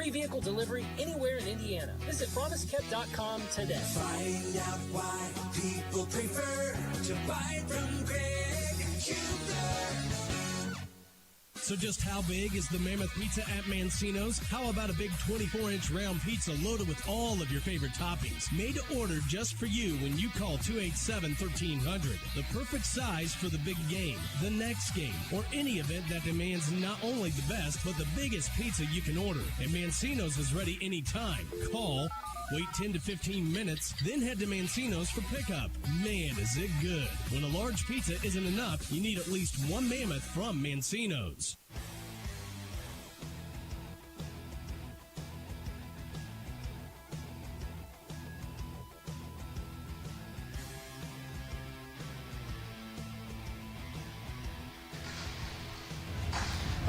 free vehicle delivery anywhere in Indiana. Visit PromiseKept.com today. Find out why people prefer to buy from Greg Hubler. So just how big is the Mammoth Pizza at Mancino's? How about a big 24-inch round pizza loaded with all of your favorite toppings? Made to order just for you when you call 287-1300. The perfect size for the big game, the next game, or any event that demands not only the best, but the biggest pizza you can order. And Mancino's is ready anytime. Call, wait 10 to 15 minutes, then head to Mancino's for pickup. Man, is it good. When a large pizza isn't enough, you need at least one Mammoth from Mancino's.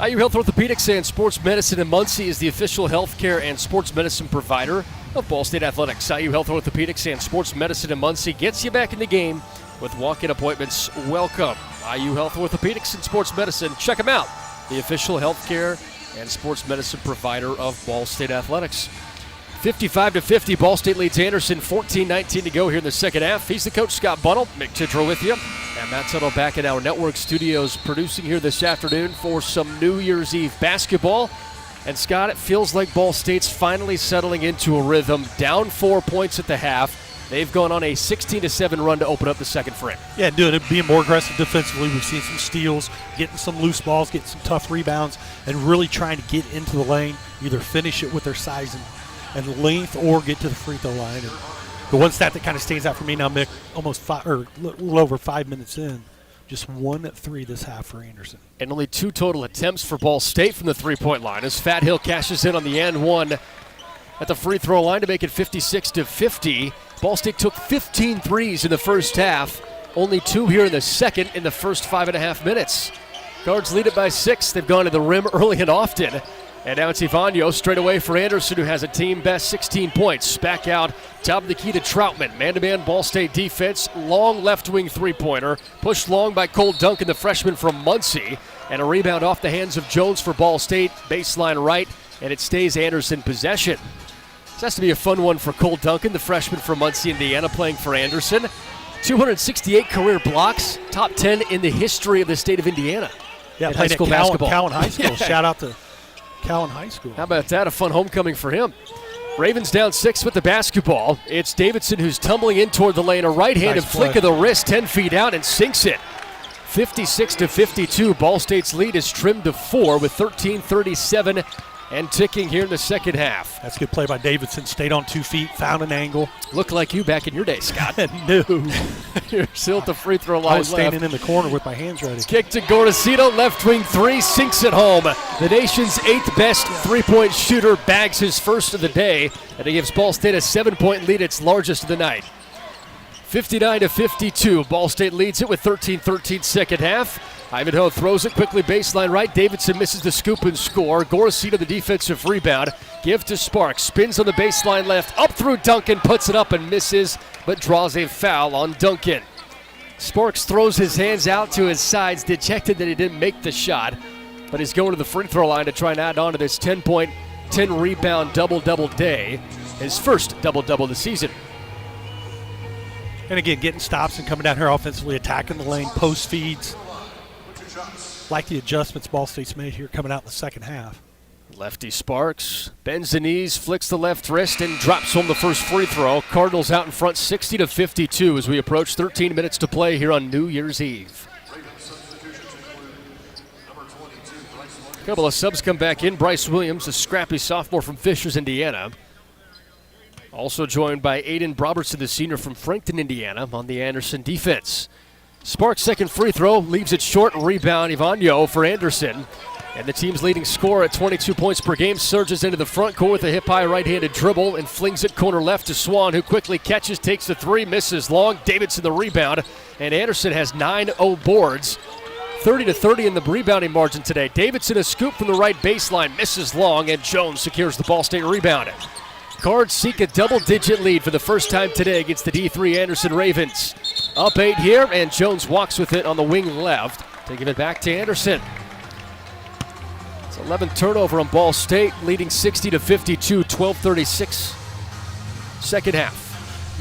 IU Health Orthopedics and Sports Medicine in Muncie is the official healthcare and sports medicine provider of Ball State Athletics. IU Health Orthopedics and Sports Medicine in Muncie gets you back in the game with walk-in appointments. Welcome. IU Health Orthopedics and Sports Medicine. Check them out. The official healthcare and sports medicine provider of Ball State Athletics. 55-50, Ball State leads Anderson. 14-19 to go here in the second half. He's the coach, Scott Bunnell. Mick Tidrow with you. And Matt Tuttle back in our network studios producing here this afternoon for some New Year's Eve basketball. And Scott, it feels like Ball State's finally settling into a rhythm. Down 4 points at the half. They've gone on a 16-7 run to open up the second frame. Yeah, doing it, being more aggressive defensively. We've seen some steals, getting some loose balls, getting some tough rebounds, and really trying to get into the lane, either finish it with their size and length or get to the free throw line. And the one stat that kind of stands out for me now, Mick, almost a little over 5 minutes in, just 1 at 3 this half for Anderson. And only 2 total attempts for Ball State from the three-point line as Fat Hill cashes in on the and one at the free throw line to make it 56-50. Ball State took 15 threes in the first half, only 2 here in the second in the first 5.5 minutes. Guards lead it by 6. They've gone to the rim early and often. And now it's Ivanyo straight away for Anderson, who has a team-best 16 points. Back out, top of the key to Troutman. Man-to-man Ball State defense. Long left-wing three-pointer. Pushed long by Cole Duncan, the freshman from Muncie. And a rebound off the hands of Jones for Ball State. Baseline right, and it stays Anderson possession. This has to be a fun one for Cole Duncan, the freshman from Muncie, Indiana, playing for Anderson. 268 career blocks, top 10 in the history of the state of Indiana. Yeah, high school basketball. Cowan High School. Yeah. Shout out to Cowan High School. How about that? A fun homecoming for him. Ravens down 6 with the basketball. It's Davidson who's tumbling in toward the lane. A right-handed flick of the wrist, 10 feet out, and sinks it. 56-52. Ball State's lead is trimmed to 4 with 13:37 and ticking here in the second half. That's a good play by Davidson. Stayed on 2 feet, found an angle. Looked like you back in your day, Scott. No. You're still at the free throw line. I was standing in the corner with my hands ready. Kick to Gordacito, left wing 3, sinks it home. The nation's 8th best three-point shooter bags his first of the day, and it gives Ball State a 7-point lead, its largest of the night. 59-52, Ball State leads it with 13-13 second half. Ivanhoe throws it quickly baseline right. Davidson misses the scoop and score. Gordacito the defensive rebound. Give to Sparks. Spins on the baseline left. Up through Duncan. Puts it up and misses, but draws a foul on Duncan. Sparks throws his hands out to his sides. Dejected that he didn't make the shot, but he's going to the free throw line to try and add on to this 10-point, 10-rebound double-double day. His first double-double this season. And again, getting stops and coming down here offensively, attacking the lane, post feeds. Like the adjustments Ball State's made here coming out in the second half. Lefty Sparks bends the knees, flicks the left wrist, and drops home the first free throw. Cardinals out in front 60-52 as we approach 13 minutes to play here on New Year's Eve. A couple of subs come back in. Bryce Williams, a scrappy sophomore from Fishers, Indiana. Also joined by Aiden Robertson, the senior from Frankton, Indiana, on the Anderson defense. Sparks' second free throw leaves it short. Rebound, Ivanyo for Anderson. And the team's leading scorer at 22 points per game surges into the front court with a hip-high right-handed dribble and flings it corner left to Swan, who quickly catches, takes the 3, misses long. Davidson the rebound, and Anderson has 9-0 boards. 30-30 in the rebounding margin today. Davidson a scoop from the right baseline, misses long, and Jones secures the Ball State rebound. Cards seek a double-digit lead for the first time today against the D3 Anderson Ravens. Up 8 here, and Jones walks with it on the wing left to give it back to Anderson. It's 11th turnover on Ball State, leading 60-52, 12:36 second half.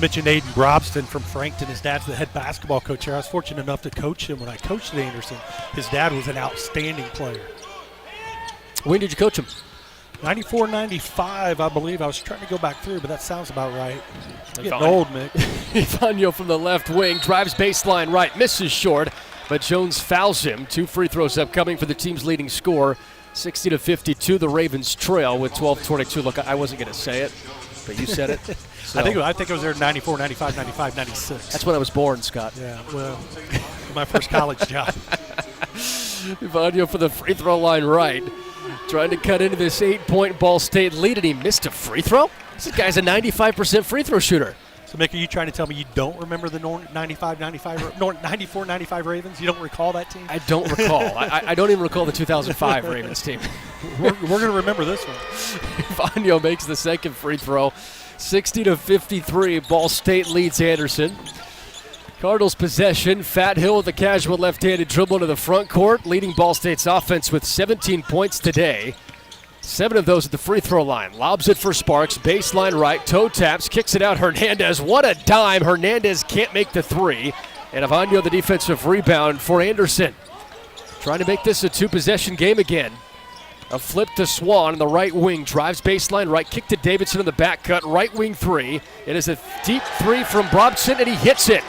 Mentioned Aiden Brobston from Frankton. His dad's the head basketball coach here. I was fortunate enough to coach him when I coached at Anderson. His dad was an outstanding player. When did you coach him? 94, 95, I believe. I was trying to go back through, but that sounds about right. I'm getting Fine. old, Mick. Ivanyo from the left wing drives baseline right, misses short, but Jones fouls him. 2 free throws upcoming for the team's leading score. 60-52, the Ravens trail with 12:22. Look, I wasn't going to say it, but you said it. So. I think it was there 94, 95, 95, 96. That's when I was born, Scott. Yeah, well, my first college job. Ivanyo for the free throw line right. Trying to cut into this 8-point Ball State lead, and he missed a free throw? This guy's a 95% free throw shooter. So, Mick, are you trying to tell me you don't remember the 94-95 Ravens? You don't recall that team? I don't recall. I don't even recall the 2005 Ravens team. We're going to remember this one. Ivanyo makes the second free throw. 60-53, Ball State leads Anderson. Cardinals possession. Fat Hill with a casual left-handed dribble into the front court, leading Ball State's offense with 17 points today. 7 of those at the free throw line. Lobs it for Sparks. Baseline right. Toe taps. Kicks it out. Hernandez. What a dime. Hernandez can't make the 3. And Ivanyo the defensive rebound for Anderson. Trying to make this a 2-possession game again. A flip to Swan on the right wing. Drives baseline right. Kick to Davidson in the back cut. Right wing 3. It is a deep 3 from Brobson, and he hits it.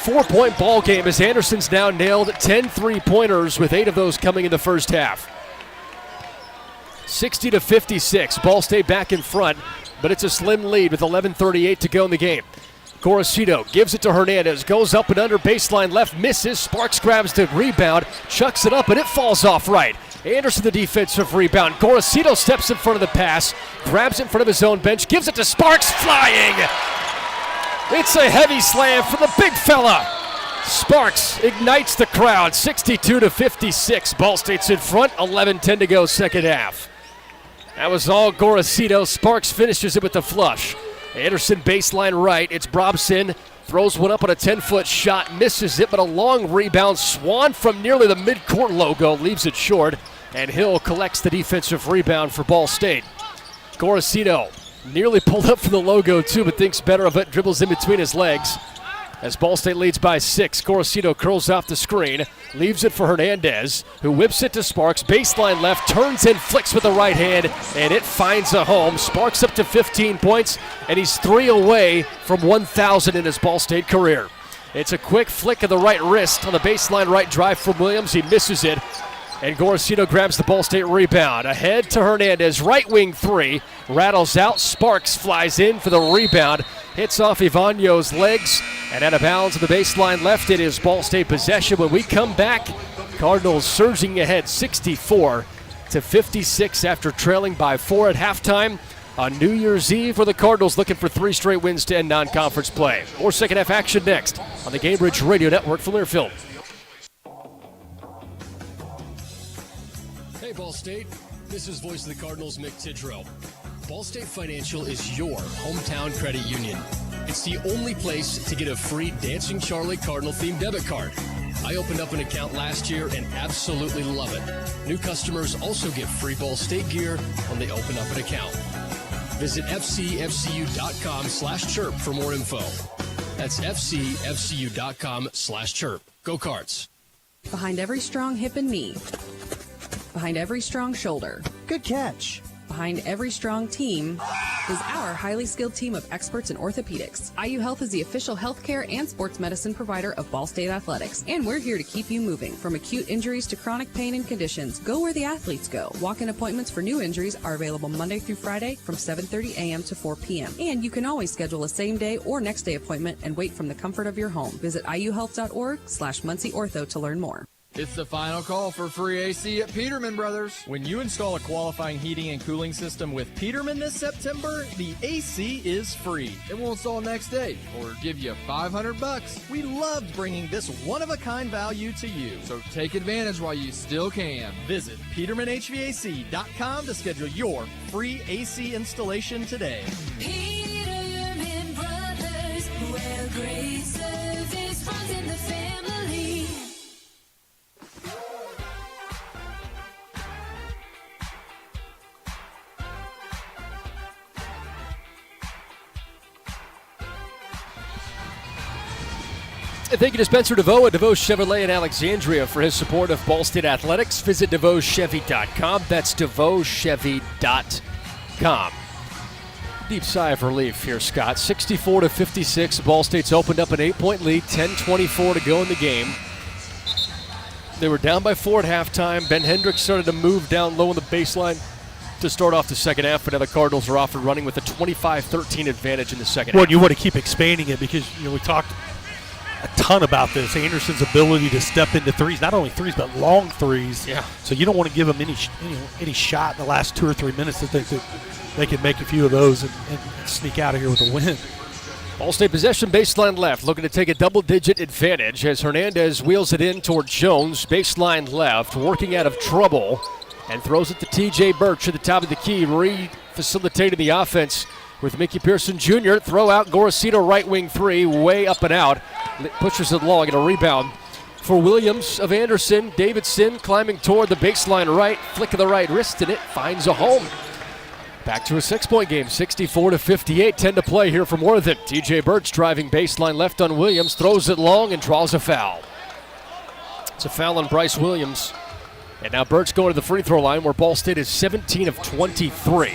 4-point ball game as Anderson's now nailed 10 3-pointers with 8 of those coming in the first half. 60-56. Ball State back in front, but it's a slim lead with 11:38 to go in the game. Gorosito gives it to Hernandez. Goes up and under baseline left. Misses. Sparks grabs the rebound. Chucks it up, and it falls off right. Anderson the defensive rebound. Gorosito steps in front of the pass. Grabs it in front of his own bench. Gives it to Sparks. Flying! It's a heavy slam for the big fella. Sparks ignites the crowd. 62-56. Ball State's in front. 11:10 to go second half. That was all Gorosito. Sparks finishes it with the flush. Anderson baseline right. It's Brobson. Throws one up on a 10-foot shot. Misses it, but a long rebound. Swan from nearly the midcourt logo leaves it short. And Hill collects the defensive rebound for Ball State. Gorosito nearly pulled up for the logo too, but thinks better of it. Dribbles in between his legs. As Ball State leads by 6, Gorosito curls off the screen, leaves it for Hernandez, who whips it to Sparks. Baseline left, turns and flicks with the right hand, and it finds a home. Sparks up to 15 points, and he's 3 away from 1,000 in his Ball State career. It's a quick flick of the right wrist on the baseline right drive from Williams. He misses it, and Gorosito grabs the Ball State rebound. Ahead to Hernandez, right wing 3, rattles out. Sparks flies in for the rebound. Hits off Ivanyo's legs and out of bounds on the baseline left. It is Ball State possession. When we come back, Cardinals surging ahead 64-56 after trailing by 4 at halftime on New Year's Eve, for the Cardinals looking for 3 straight wins to end non-conference play. More second half action next on the Gainbridge Radio Network from Learfield. Hey, Ball State. This is voice of the Cardinals, Mick Tidrow. Ball State Financial is your hometown credit union. It's the only place to get a free Dancing Charlie Cardinal-themed debit card. I opened up an account last year and absolutely love it. New customers also get free Ball State gear when they open up an account. Visit fcfcu.com/chirp for more info. That's fcfcu.com/chirp. Go Cards. Behind every strong hip and knee. Behind every strong shoulder. Good catch. Behind every strong team is our highly skilled team of experts in orthopedics. IU Health is the official healthcare and sports medicine provider of Ball State Athletics, and we're here to keep you moving. From acute injuries to chronic pain and conditions, go where the athletes go. Walk-in appointments for new injuries are available Monday through Friday from 7:30 a.m. to 4 p.m. And you can always schedule a same-day or next-day appointment and wait from the comfort of your home. Visit iuhealth.org/MuncieOrtho to learn more. It's the final call for free AC at Peterman Brothers. When you install a qualifying heating and cooling system with Peterman this September, the AC is free. It will install next day or give you $500. We loved bringing this one-of-a-kind value to you. So take advantage while you still can. Visit PetermanHVAC.com to schedule your free AC installation today. Peterman Brothers, where great service runs in the family. And thank you to Spencer DeVoe at DeVoe Chevrolet in Alexandria for his support of Ball State Athletics. Visit DeVoeChevy.com. That's DeVoeChevy.com. Deep sigh of relief here, Scott. 64-56. Ball State's opened up an 8-point lead. 10:24 to go in the game. They were down by 4 at halftime. Ben Hendricks started to move down low on the baseline to start off the second half, but now the Cardinals are off and running with a 25-13 advantage in the second half. Well, you want to keep expanding it because we talked a ton about this. Anderson's ability to step into threes, not only threes but long threes. Yeah. So you don't want to give them any shot in the last 2 or 3 minutes that they can make a few of those and sneak out of here with a win. Ball State possession, baseline left, looking to take a double-digit advantage as Hernandez wheels it in toward Jones. Baseline left, working out of trouble, and throws it to T.J. Birch at the top of the key, re-facilitating the offense with Mickey Pearson Jr. Throw out Gorosito, right wing three, way up and out. Pushes it long and a rebound for Williams of Anderson. Davidson climbing toward the baseline right, flick of the right wrist, and it finds a home. Back to a 6-point game, 64-58, 10 to play here for Worthing. T.J. Birch driving baseline left on Williams, throws it long and draws a foul. It's a foul on Bryce Williams. And now Birch going to the free throw line where Ball State is 17 of 23.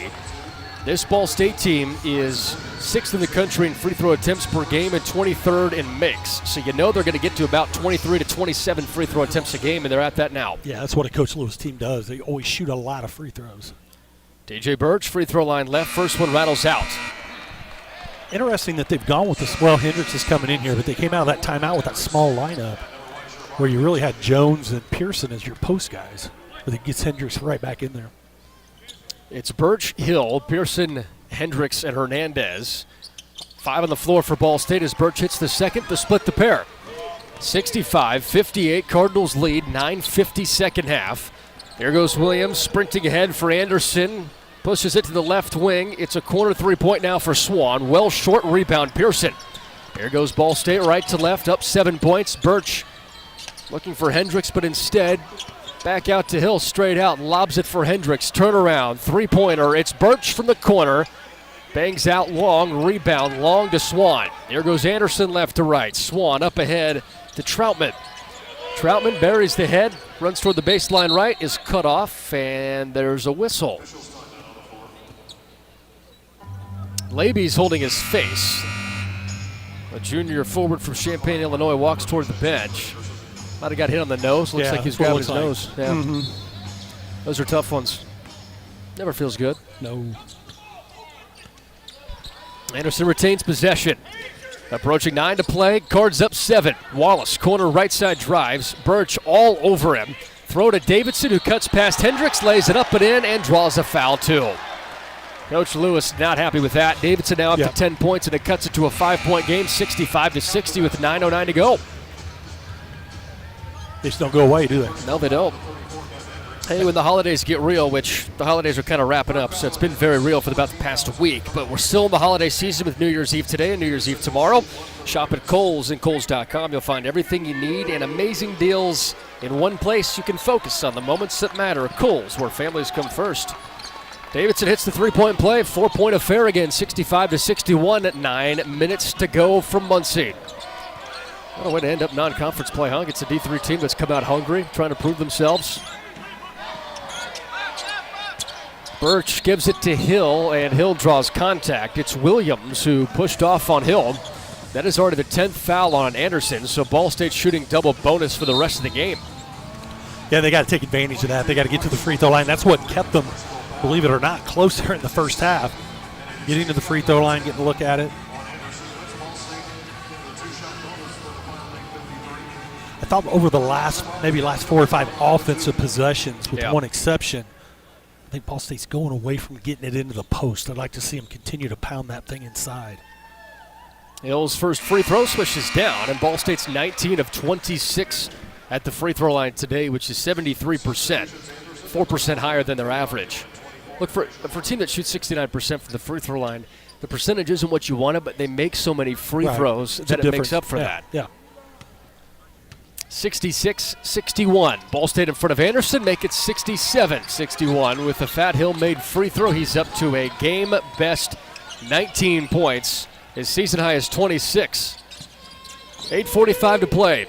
This Ball State team is 6th in the country in free throw attempts per game and 23rd in makes. So you know they're going to get to about 23 to 27 free throw attempts a game, and they're at that now. Yeah, that's what a Coach Lewis team does. They always shoot a lot of free throws. T.J. Birch, free throw line left. First one rattles out. Interesting that they've gone with this. Well, Hendricks is coming in here, but they came out of that timeout with that small lineup where you really had Jones and Pearson as your post guys. But it gets Hendricks right back in there. It's Birch, Hill, Pearson, Hendricks, and Hernandez. 5 on the floor for Ball State as Birch hits the second to split the pair. 65-58, Cardinals lead, 9:50 second half. There goes Williams, sprinting ahead for Anderson. Pushes it to the left wing. It's a corner three-point now for Swan. Well short rebound, Pearson. There goes Ball State right to left, up 7 points. Birch looking for Hendricks, but instead back out to Hill, straight out, lobs it for Hendricks. Turnaround, three-pointer. It's Birch from the corner. Bangs out long, rebound, long to Swan. There goes Anderson left to right. Swan up ahead to Troutman. Troutman buries the head, runs toward the baseline right, is cut off, and there's a whistle. Laby's holding his face. A junior forward from Champaign, Illinois, walks toward the bench. Might have got hit on the nose. Looks like he's grabbed his nose. Yeah. Mm-hmm. Those are tough ones. Never feels good. No. Anderson retains possession. Approaching 9 to play. Cards up 7. Wallace, corner right side drives. Birch all over him. Throw to Davidson, who cuts past Hendricks, lays it up and in, and draws a foul too. Coach Lewis not happy with that. Davidson now up to 10 points, and it cuts it to a 5-point game, 65-60 with 9:09 to go. They just don't go away, do they? No, they don't. Hey, when the holidays get real, which the holidays are kind of wrapping up, so it's been very real for about the past week, but we're still in the holiday season with New Year's Eve today and New Year's Eve tomorrow. Shop at Kohl's and Kohls.com. You'll find everything you need and amazing deals in one place. You can focus on the moments that matter. Kohl's, where families come first. Davidson hits the three-point play. 4-point affair again, 65-61 at 9 minutes to go from Muncie. What a way to end up non-conference play, huh? It's a D3 team that's come out hungry, trying to prove themselves. Birch gives it to Hill, and Hill draws contact. It's Williams who pushed off on Hill. That is already the 10th foul on Anderson, so Ball State shooting double bonus for the rest of the game. Yeah, they got to take advantage of that. They got to get to the free throw line. That's what kept them, believe it or not, closer in the first half. Getting to the free throw line, getting a look at it. I thought over the last 4 or 5 offensive possessions, with one exception, I think Ball State's going away from getting it into the post. I'd like to see them continue to pound that thing inside. Hill's first free throw swishes down, and Ball State's 19 of 26 at the free throw line today, which is 73%, 4% higher than their average. Look, for a team that shoots 69% from the free throw line, the percentage isn't what you wanted, but they make so many free throws that it makes up for that. Yeah. 66-61. Ball State in front of Anderson, make it 67-61 with the Fat Hill made free throw. He's up to a game best 19 points. His season high is 26. 8:45 to play.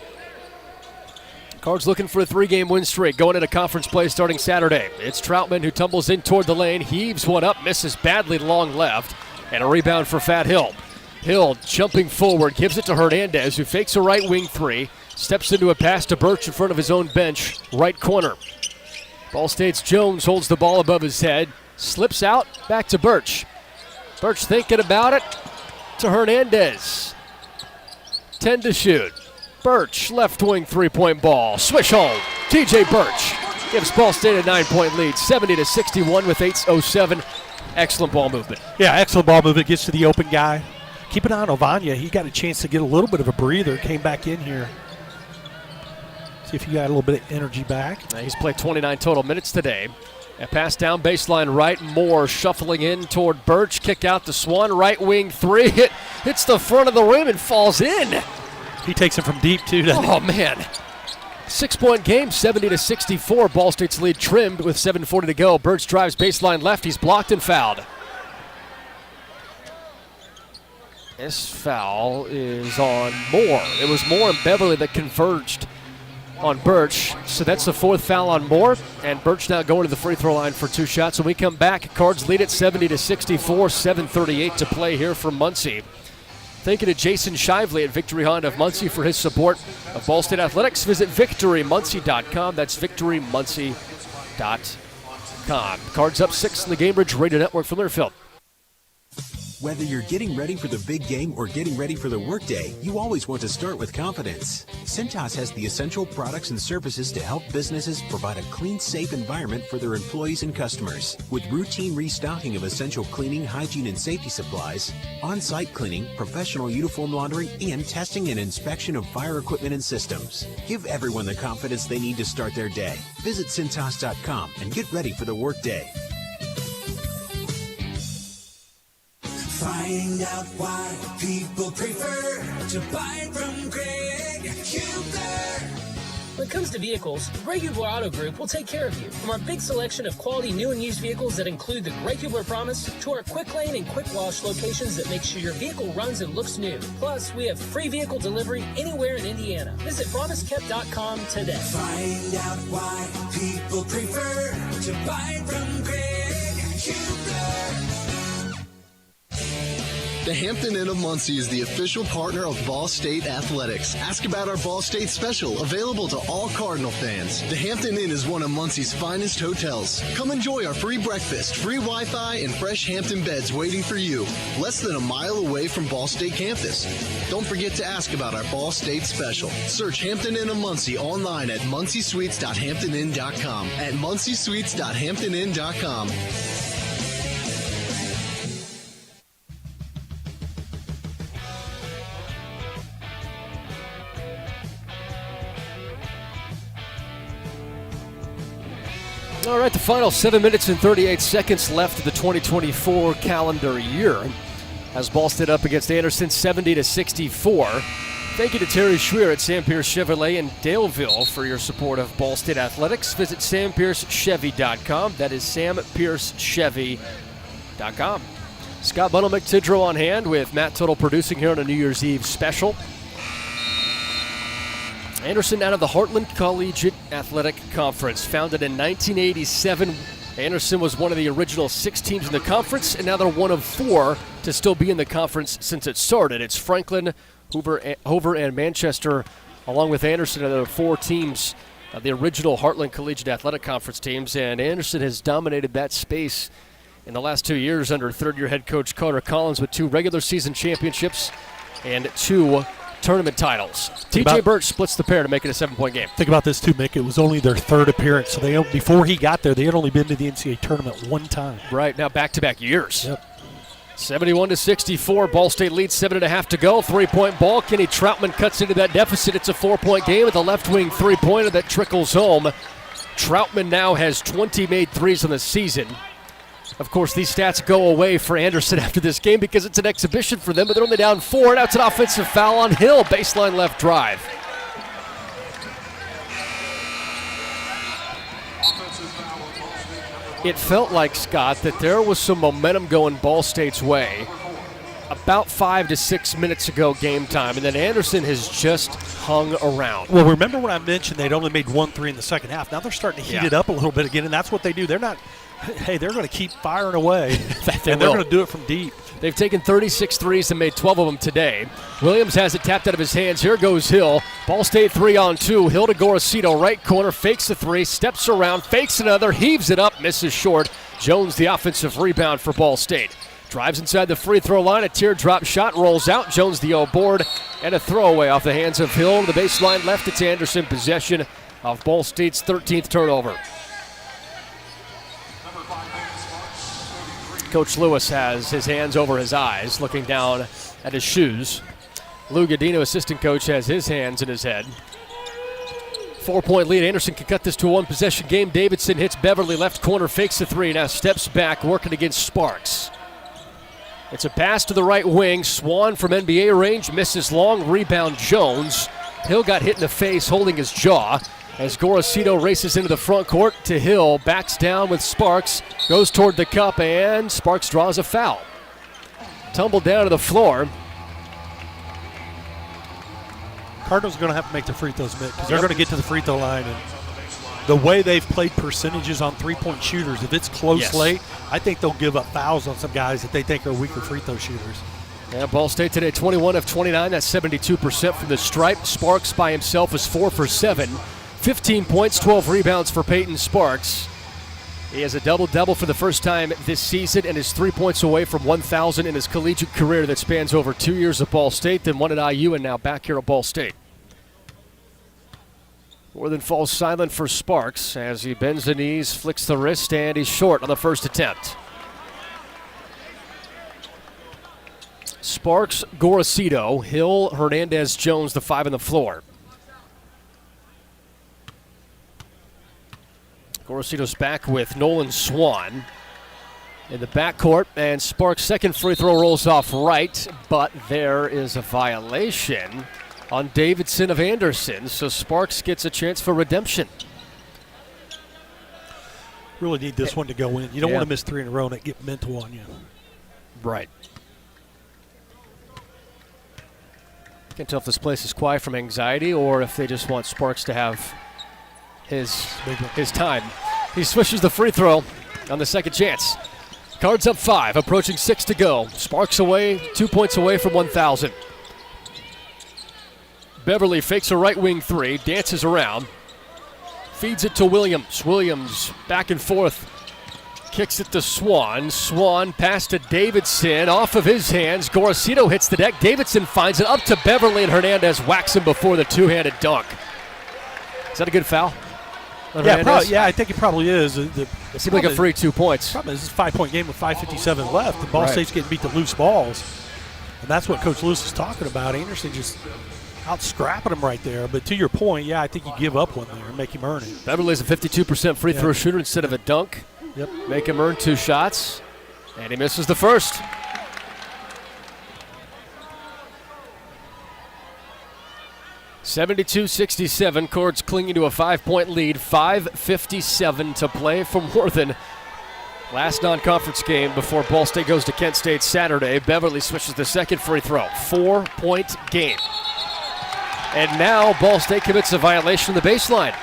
Cards looking for a 3-game win streak going into conference play starting Saturday. It's Troutman who tumbles in toward the lane, heaves one up, misses badly long left, and a rebound for Fat Hill. Hill jumping forward, gives it to Hernandez, who fakes a right wing three, steps into a pass to Birch in front of his own bench, right corner. Ball State's Jones holds the ball above his head, slips out, back to Birch. Birch thinking about it, to Hernandez. 10 to shoot. Birch, left wing three-point ball. Swish home. TJ Birch gives Ball State a 9-point lead, 70-61 with 8:07. Excellent ball movement. Yeah, excellent ball movement. Gets to the open guy. Keep an eye on Ovania. He got a chance to get a little bit of a breather. Came back in here. See if he got a little bit of energy back. He's played 29 total minutes today. A pass down baseline right. Moore shuffling in toward Birch. Kick out to Swan. Right wing three. Hits the front of the rim and falls in. He takes it from deep, too, doesn't he? Oh, man. 6-point game, 70-64. Ball State's lead trimmed with 7:40 to go. Birch drives baseline left. He's blocked and fouled. This foul is on Moore. It was Moore and Beverly that converged on Birch. So that's the 4th foul on Moore. And Birch now going to the free throw line for 2 shots. When we come back, Cards lead at 70-64. 7:38 to play here from Muncie. Thank you to Jason Shively at Victory Honda of Muncie for his support of Ball State Athletics. Visit victorymuncie.com. That's victorymuncie.com. Cards up 6 in the Gamebridge Radio Network from Learfield. Whether you're getting ready for the big game or getting ready for the workday, you always want to start with confidence. Cintas has the essential products and services to help businesses provide a clean, safe environment for their employees and customers. With routine restocking of essential cleaning, hygiene, and safety supplies, on-site cleaning, professional uniform laundry, and testing and inspection of fire equipment and systems. Give everyone the confidence they need to start their day. Visit Cintas.com and get ready for the workday. Find out why people prefer to buy from Greg Hubler. When it comes to vehicles, Greg Hubler Auto Group will take care of you. From our big selection of quality new and used vehicles that include the Greg Hubler Promise to our quick lane and quick wash locations that make sure your vehicle runs and looks new. Plus, we have free vehicle delivery anywhere in Indiana. Visit PromiseKept.com today. Find out why people prefer to buy from Greg Hubler. The Hampton Inn of Muncie is the official partner of Ball State Athletics. Ask about our Ball State special, available to all Cardinal fans. The Hampton Inn is one of Muncie's finest hotels. Come enjoy our free breakfast, free Wi-Fi, and fresh Hampton beds waiting for you. Less than a mile away from Ball State campus. Don't forget to ask about our Ball State special. Search Hampton Inn of Muncie online at munciesweets.hamptoninn.com. At munciesweets.hamptoninn.com. All right, the final 7 minutes and 38 seconds left of the 2024 calendar year. As Ball State up against Anderson, 70-64. Thank you to Terry Schweer at Sam Pierce Chevrolet in Daleville for your support of Ball State Athletics. Visit sampiercechevy.com. That is sampiercechevy.com. Scott Bundle, McTidrow on hand with Matt Tuttle producing here on a New Year's Eve special. Anderson out of the Heartland Collegiate Athletic Conference. Founded in 1987, Anderson was one of the original 6 teams in the conference, and now they're one of 4 to still be in the conference since it started. It's Franklin, Hoover, and Manchester, along with Anderson, are the 4 teams of the original Heartland Collegiate Athletic Conference teams, and Anderson has dominated that space in the last 2 years under third-year head coach Carter Collins with 2 regular season championships and 2 tournament titles. TJ Birch splits the pair to make it a 7-point game. Think about this too, Mick. It was only their 3rd appearance. So before he got there, they had only been to the NCAA tournament 1 time. Right, now back-to-back years. Yep. 71-64. Ball State leads 7.5 to go. 3-point ball. Kenny Troutman cuts into that deficit. It's a 4-point game with a left wing 3-pointer that trickles home. Troutman now has 20 made threes on the season. Of course, these stats go away for Anderson after this game because it's an exhibition for them, but they're only down 4. Now it's an offensive foul on Hill. Baseline left drive. It felt like, Scott, that there was some momentum going Ball State's way. about 5 to 6 minutes ago game time, and then Anderson has just hung around. Well, remember when I mentioned they'd only made 1 3 in the second half? Now they're starting to heat it up a little bit again, and that's what they do. They're not – hey, they're going to keep firing away, and they're going to do it from deep. They've taken 36 threes and made 12 of them today. Williams has it tapped out of his hands. Here goes Hill. Ball State 3-on-2. Hill to Gorosito, right corner, fakes the three, steps around, fakes another, heaves it up, misses short. Jones the offensive rebound for Ball State. Drives inside the free throw line, a teardrop shot, rolls out. Jones the O-board, and a throwaway off the hands of Hill. The baseline left, it's Anderson, possession of Ball State's 13th turnover. Coach Lewis has his hands over his eyes, looking down at his shoes. Lou Godino, assistant coach, has his hands in his head. 4-point lead. Anderson can cut this to a one-possession game. Davidson hits Beverly, left corner, fakes the three, now steps back, working against Sparks. It's a pass to the right wing. Swan from NBA range misses long. Rebound Jones. Hill got hit in the face, holding his jaw. As Gorosito races into the front court to Hill, backs down with Sparks, goes toward the cup, and Sparks draws a foul. Tumbled down to the floor. Cardinals are going to have to make the free throws, because they're going to get to the free throw line. And the way they've played percentages on three-point shooters, if it's close late, I think they'll give up fouls on some guys that they think are weaker free throw shooters. Yeah, Ball State today, 21 of 29. That's 72% from the stripe. Sparks by himself is 4 for 7. 15 points, 12 rebounds for Peyton Sparks. He has a double-double for the first time this season and is 3 points away from 1,000 in his collegiate career that spans over 2 years at Ball State, then one at IU, and now back here at Ball State. Northern falls silent for Sparks as he bends the knees, flicks the wrist, and he's short on the first attempt. Sparks, Gorosito, Hill, Hernandez, Jones, the 5 on the floor. Gorosito's back with Nolan Swan in the backcourt, and Sparks' second free throw rolls off right, but there is a violation on Davidson of Anderson, so Sparks gets a chance for redemption. Really need this one to go in. You don't want to miss 3 in a row and it get mental on you. Right. Can't tell if this place is quiet from anxiety or if they just want Sparks to have his time. He swishes the free throw on the second chance. Cards up 5, approaching 6 to go. Sparks away, 2 points away from 1,000. Beverly fakes a right wing three, dances around, feeds it to Williams. Williams back and forth, kicks it to Swan. Swan pass to Davidson, off of his hands. Gorosito hits the deck. Davidson finds it up to Beverly, and Hernandez whacks him before the two-handed dunk. Is that a good foul? I think it probably is. It seemed like a free 2 points. Problem is, this is a 5-point game with 5:57 left. The Ball State's getting beat to loose balls, and that's what Coach Lewis is talking about. Anderson just out scrapping him right there. But to your point, I think you give up one there and make him earn it. Beverly's a 52% free throw shooter instead of a dunk. Yep. Make him earn 2 shots, and he misses the first. (72-67). Cords clinging to a 5-point lead. 5:57 to play for Worthen. Last non-conference game before Ball State goes to Kent State Saturday. Beverly switches the second free throw. 4-point game. And now Ball State commits a violation of the baseline.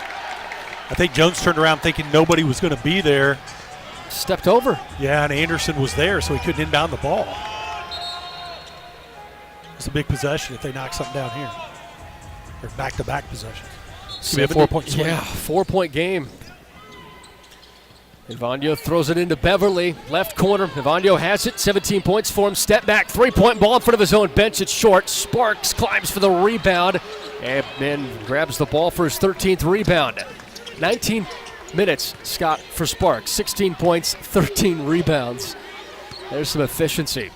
I think Jones turned around thinking nobody was going to be there. Stepped over. Yeah, and Anderson was there, so he couldn't inbound the ball. It's a big possession if they knock something down here. Or back-to-back possessions. It's going to be a 4-point swing. Yeah, 4-point game. Evonio throws it into Beverly, left corner. Evonio has it, 17 points for him. Step back, 3-point ball in front of his own bench. It's short. Sparks climbs for the rebound and then grabs the ball for his 13th rebound. 19 minutes, Scott, for Sparks. 16 points, 13 rebounds. There's some efficiency.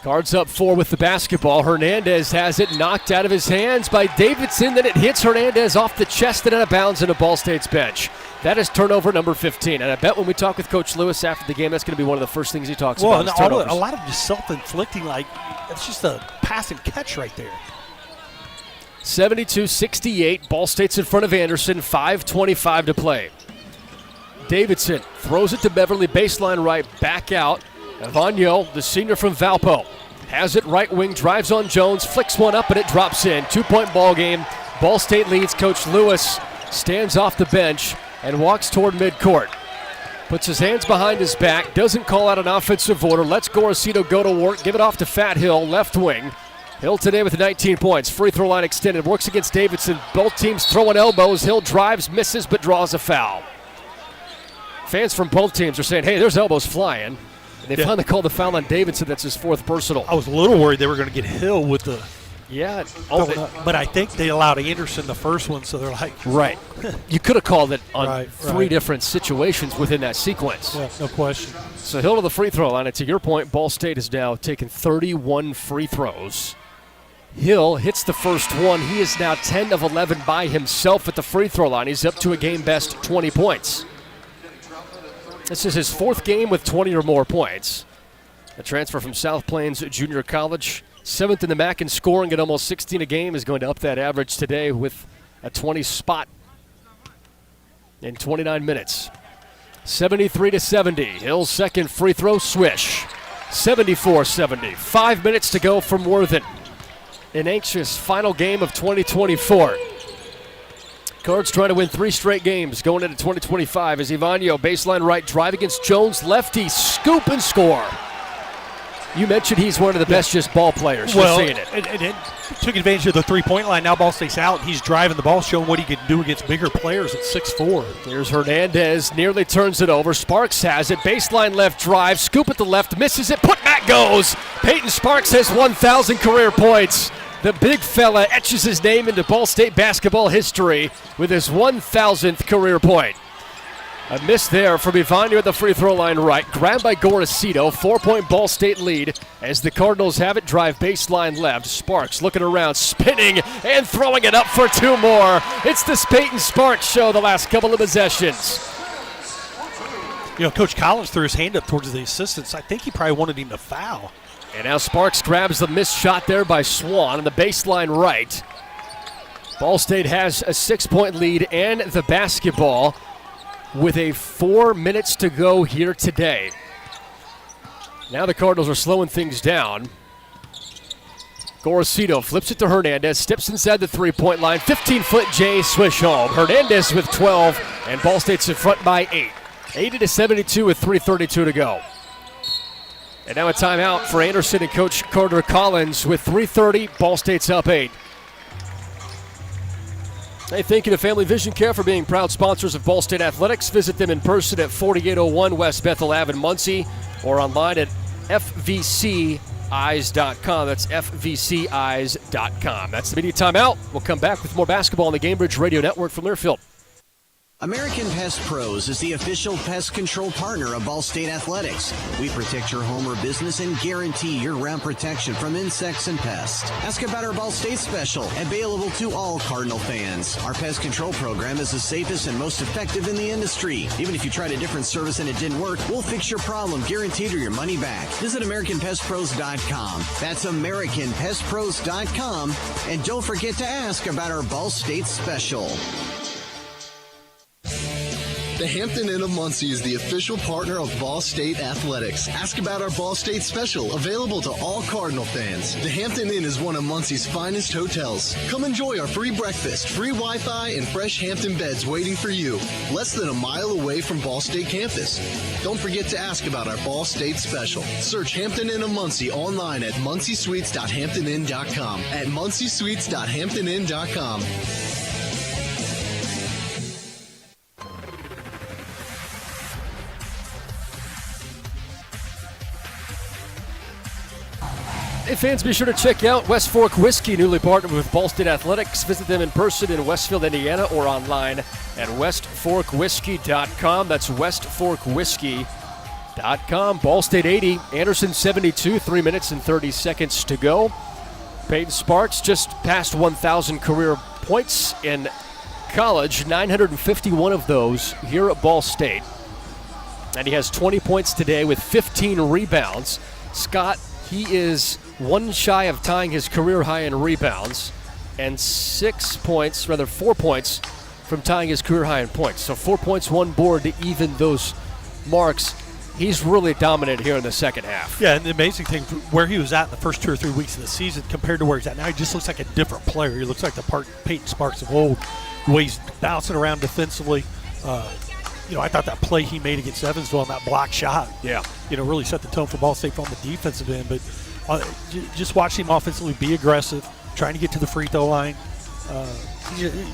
Cards up 4 with the basketball. Hernandez has it knocked out of his hands by Davidson. Then it hits Hernandez off the chest and out of bounds into Ball State's bench. That is turnover number 15. And I bet when we talk with Coach Lewis after the game, that's going to be one of the first things he talks about. A lot of just self-inflicting, like it's just a pass and catch right there. 72-68. Ball State's in front of Anderson. 5:25 to play. Davidson throws it to Beverly, baseline right, back out. Evonio, the senior from Valpo, has it right wing, drives on Jones, flicks one up, and it drops in. 2-point ball game. Ball State leads. Coach Lewis stands off the bench and walks toward midcourt. Puts his hands behind his back, doesn't call out an offensive order, lets Gorosito go to work, give it off to Fat Hill, left wing. Hill today with 19 points. Free throw line extended, works against Davidson. Both teams throwing elbows. Hill drives, misses, but draws a foul. Fans from both teams are saying, hey, there's elbows flying. And they finally called the foul on Davidson. That's his 4th personal. I was a little worried they were going to get Hill with the but I think they allowed Anderson the first one, so they're like. Right. You could have called it on three different situations within that sequence. Yeah, no question. So Hill to the free throw line. And to your point, Ball State has now taken 31 free throws. Hill hits the first one. He is now 10 of 11 by himself at the free throw line. He's up to a game best 20 points. This is his 4th game with 20 or more points. A transfer from South Plains Junior College. 7th in the MAC in scoring at almost 16 a game, is going to up that average today with a 20 spot in 29 minutes. 73-70. Hill's second free throw, swish. 74-70. 5 minutes to go from Worthen. An anxious final game of 2024. Cards trying to win 3 straight games going into 2025 as Ivanio, baseline right, drive against Jones, lefty, scoop and score. You mentioned he's one of the best just ball players. We're seeing it. And took advantage of the 3-point line. Now Ball State's out. He's driving the ball, showing what he can do against bigger players at 6'4". Here's Hernandez, nearly turns it over. Sparks has it. Baseline left drive. Scoop at the left, misses it. Put back goes. Peyton Sparks has 1,000 career points. The big fella etches his name into Ball State basketball history with his 1,000th career point. A miss there from Ivanio at the free throw line right. Grabbed by Gorosito. 4-point Ball State lead as the Cardinals have it. Drive baseline left. Sparks looking around, spinning, and throwing it up for 2 more. It's the Peyton Sparks show the last couple of possessions. You know, Coach Collins threw his hand up towards the assistants. I think he probably wanted him to foul. And now Sparks grabs the missed shot there by Swan on the baseline right. Ball State has a 6-point lead and the basketball with a 4 minutes to go here today. Now the Cardinals are slowing things down. Gorosito flips it to Hernandez, steps inside the 3-point line. 15-foot J swish home. Hernandez with 12, and Ball State's in front by 8. 80-72 with 3:32 to go. And now a timeout for Anderson and Coach Carter Collins with 3:30. Ball State's up 8. Hey, thank you to Family Vision Care for being proud sponsors of Ball State Athletics. Visit them in person at 4801 West Bethel Ave in Muncie or online at fvceyes.com. That's fvceyes.com. That's the media timeout. We'll come back with more basketball on the Gamebridge Radio Network from Learfield. American Pest Pros is the official pest control partner of Ball State Athletics. We protect your home or business and guarantee year-round protection from insects and pests. Ask about our Ball State special, available to all Cardinal fans. Our pest control program is the safest and most effective in the industry. Even if you tried a different service and it didn't work, we'll fix your problem, guaranteed, or your money back. Visit AmericanPestPros.com. That's AmericanPestPros.com. And don't forget to ask about our Ball State special. The Hampton Inn of Muncie is the official partner of Ball State Athletics. Ask about our Ball State special, available to all Cardinal fans. The Hampton Inn is one of Muncie's finest hotels. Come enjoy our free breakfast, free Wi-Fi, and fresh Hampton beds waiting for you. Less than a mile away from Ball State campus. Don't forget to ask about our Ball State special. Search Hampton Inn of Muncie online at munciesweets.hamptoninn.com. At munciesweets.hamptoninn.com. Hey fans, be sure to check out West Fork Whiskey, newly partnered with Ball State Athletics. Visit them in person in Westfield, Indiana, or online at westforkwhiskey.com. That's westforkwhiskey.com. Ball State 80, Anderson 72, 3 minutes and 30 seconds to go. Peyton Sparks just passed 1,000 career points in college, 951 of those here at Ball State. And he has 20 points today with 15 rebounds. Scott, he is one shy of tying his career high in rebounds and 4 points from tying his career high in points. So 4 points, 1 board to even those marks. he's really dominant here in the second half. Yeah, and the amazing thing, where he was at in the first 2 or 3 weeks of the season compared to where he's at now, he just looks like a different player. He looks like the Peyton Sparks of old, the way he's bouncing around defensively. I thought that play he made against Evansville on that block shot, really set the tone for Ball State on the defensive end. But just watching him offensively be aggressive, trying to get to the free throw line.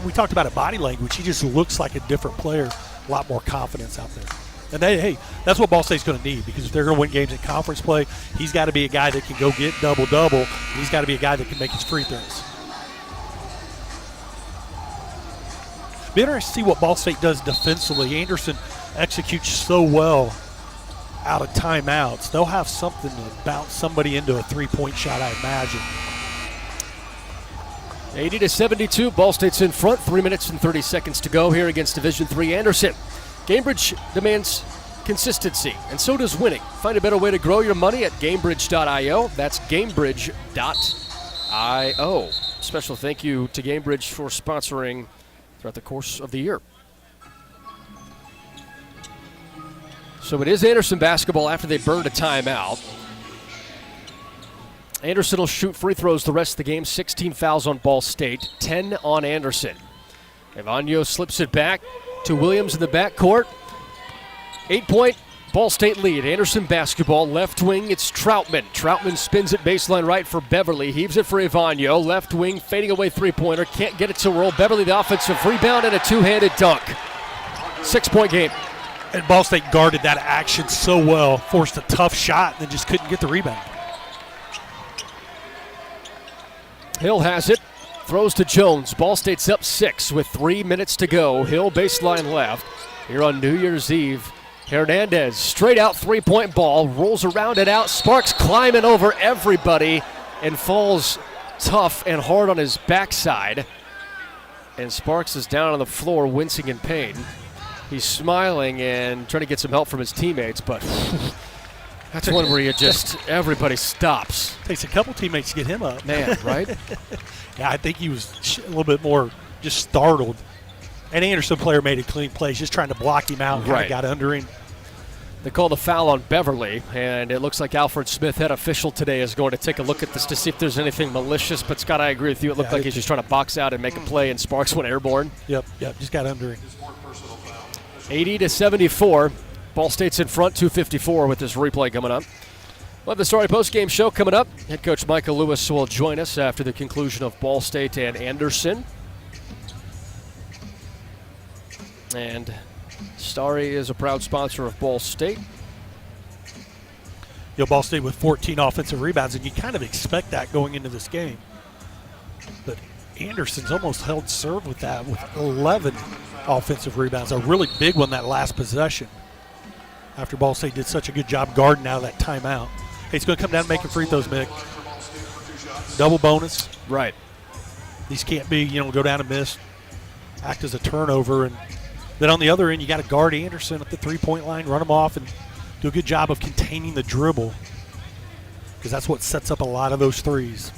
We talked about it, body language. He just looks like a different player, a lot more confidence out there. And that's what Ball State's going to need, because if they're going to win games in conference play, he's got to be a guy that can go get double-double. He's got to be a guy that can make his free throws. Be interesting to see what Ball State does defensively. Anderson executes so well out of timeouts. They'll have something to bounce somebody into a three-point shot, I imagine. 80-72, Ball State's in front. 3 minutes and 30 seconds to go here against Division III Anderson. Gamebridge demands consistency, and so does winning. Find a better way to grow your money at Gamebridge.io. That's Gamebridge.io. Special thank you to Gamebridge for sponsoring throughout the course of the year. So it is Anderson basketball after they burned a timeout. Anderson will shoot free throws the rest of the game. 16 fouls on Ball State, 10 on Anderson. Evagno slips it back to Williams in the backcourt. 8-point Ball State lead. Anderson basketball, left wing, it's Troutman. Troutman spins it baseline right for Beverly. Heaves it for Evagno. Left wing, fading away three-pointer. Can't get it to roll. Beverly the offensive rebound and a two-handed dunk. 6-point game. And Ball State guarded that action so well. Forced a tough shot, then just couldn't get the rebound. Hill has it. Throws to Jones. Ball State's up 6 with 3 minutes to go. Hill baseline left. Here on New Year's Eve. Hernandez, straight out three-point ball. Rolls around it out. Sparks climbing over everybody and falls tough and hard on his backside. And Sparks is down on the floor wincing in pain. He's smiling and trying to get some help from his teammates, but that's one where you just, everybody stops. Takes a couple teammates to get him up. Man, right? Yeah, I think he was a little bit more just startled. And Anderson player made a clean play. He's just trying to block him out. Right. Got under him. They called a foul on Beverly, and it looks like Alfred Smith, head official today, is going to take a look at this to see if there's anything malicious. But, Scott, I agree with you. It looked like he's just trying to box out and make a play, and Sparks went airborne. Yep, just got under him. 80-74. Ball State's in front, 2:54 with this replay coming up. We'll have the Story postgame show coming up. Head coach Michael Lewis will join us after the conclusion of Ball State and Anderson. And Starry is a proud sponsor of Ball State. Ball State with 14 offensive rebounds, and you kind of expect that going into this game. But Anderson's almost held serve with that, with 11 offensive rebounds. A really big one that last possession, after Ball State did such a good job guarding out of that timeout. Hey, it's going to come down to making free throws, Mick. Double bonus. Right. These can't be, go down and miss, act as a turnover. And then on the other end, you got to guard Anderson at the three-point line, run him off, and do a good job of containing the dribble, because that's what sets up a lot of those threes.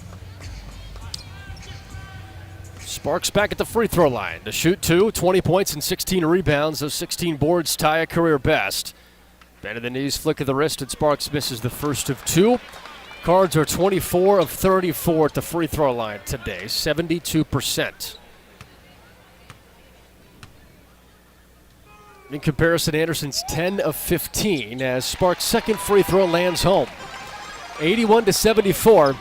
Sparks back at the free throw line to shoot 20 points and 16 rebounds. Those 16 boards tie a career best. Bend of the knees, flick of the wrist, and Sparks misses the first of 2. Cards are 24 of 34 at the free throw line today, 72%. In comparison, Anderson's 10 of 15 as Sparks' second free throw lands home. 81-74.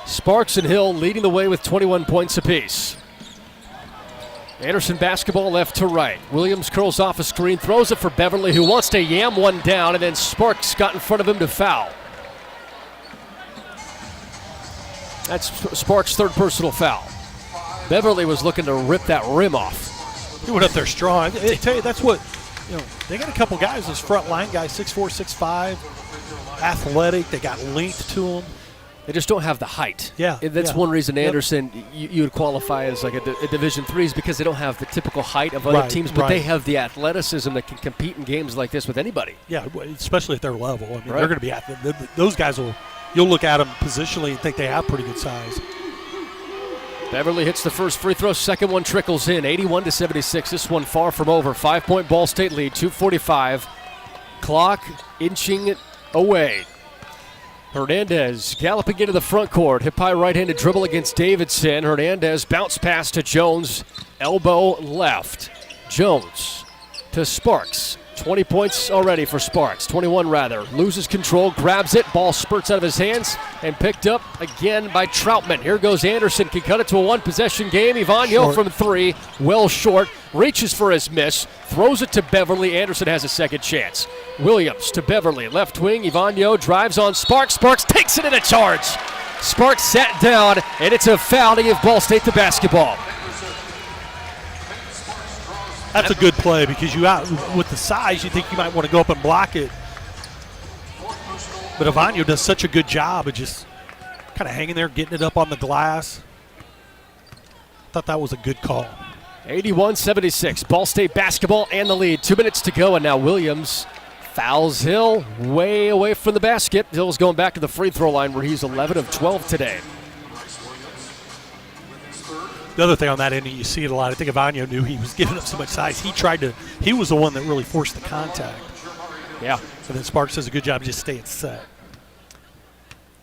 Sparks and Hill leading the way with 21 points apiece. Anderson basketball left to right. Williams curls off a screen, throws it for Beverly, who wants to yam one down, and then Sparks got in front of him to foul. That's Sparks' third personal foul. Beverly was looking to rip that rim off. He went up there strong. I tell you, that's what, they got a couple guys, those front line guys, 6'4", 6'5", athletic. They got length to them. They just don't have the height. Yeah. And that's one reason Anderson, you would qualify as like a Division III, is because they don't have the typical height of other teams, but they have the athleticism that can compete in games like this with anybody. Yeah, especially at their level. I mean, they're going to be those guys you'll look at them positionally and think they have pretty good size. Beverly hits the first free throw, second one trickles in, 81-76. This one far from over. 5-point Ball State lead, 2:45. Clock inching it away. Hernandez galloping into the front court. Hip high right-handed dribble against Davidson. Hernandez bounce pass to Jones. Elbow left. Jones to Sparks. 20 points already for Sparks. 21 rather. Loses control, grabs it. Ball spurts out of his hands and picked up again by Troutman. Here goes Anderson. Can cut it to a one-possession game. Ivanyo from three. Well short. Reaches for his miss. Throws it to Beverly. Anderson has a second chance. Williams to Beverly. Left wing. Ivanyo drives on Sparks. Sparks takes it in a charge. Sparks sat down, and it's a foul to give Ball State the basketball. That's a good play because with the size, you think you might want to go up and block it. But Ivanyo does such a good job of just kind of hanging there, getting it up on the glass. Thought that was a good call. 81-76, Ball State basketball and the lead. 2 minutes to go, and now Williams fouls Hill way away from the basket. Hill's going back to the free throw line where he's 11 of 12 today. The other thing on that end, you see it a lot. I think Ivanyo knew he was giving up so much size. He was the one that really forced the contact. Yeah. And then Sparks does a good job of just staying set.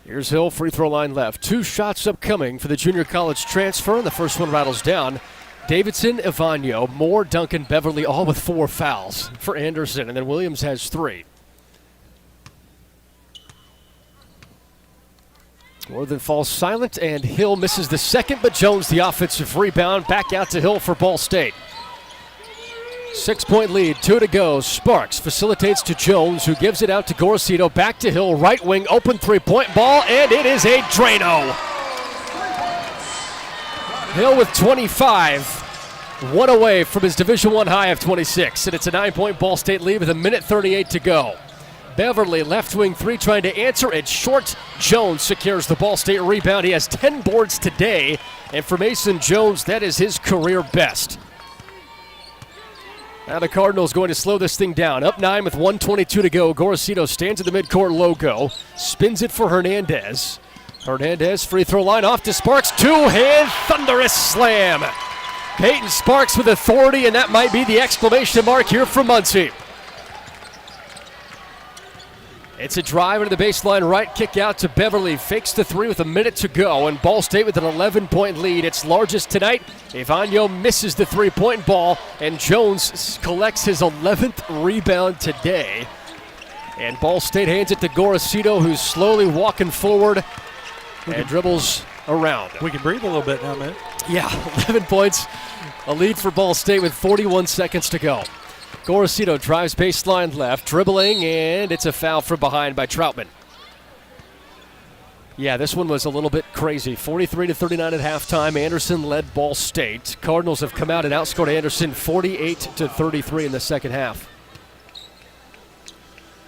Here's Hill, free throw line left. 2 shots upcoming for the junior college transfer. The first one rattles down. Davidson, Ivanyo, Moore, Duncan, Beverly, all with 4 fouls for Anderson. And then Williams has 3. Northern falls silent, and Hill misses the second, but Jones the offensive rebound. Back out to Hill for Ball State. 6-point lead, 2 to go. Sparks facilitates to Jones, who gives it out to Gorosito. Back to Hill, right wing, open three-point ball, and it is a Drano. Hill with 25, 1 away from his Division I high of 26, and it's a 9-point Ball State lead with 1:38 to go. Beverly, left wing 3, trying to answer. It's short. Jones secures the Ball State rebound. He has 10 boards today, and for Mason Jones, that is his career best. Now the Cardinals going to slow this thing down. Up 9 with 1:22 to go. Gorosito stands at the midcourt logo, spins it for Hernandez. Hernandez, free throw line off to Sparks. 2-hand thunderous slam. Peyton Sparks with authority, and that might be the exclamation mark here for Muncie. It's a drive into the baseline right, kick out to Beverly. Fakes the 3 with 1 minute to go, and Ball State with an 11-point lead. Its largest tonight. Ivanyo misses the 3-point ball, and Jones collects his 11th rebound today. And Ball State hands it to Gorosito, who's slowly walking forward and dribbles around. We can breathe a little bit now, man. Yeah, 11 points. A lead for Ball State with 41 seconds to go. Gorosito drives baseline left, dribbling, and it's a foul from behind by Troutman. Yeah, this one was a little bit crazy. 43-39 at halftime. Anderson led Ball State. Cardinals have come out and outscored Anderson 48-33 in the second half.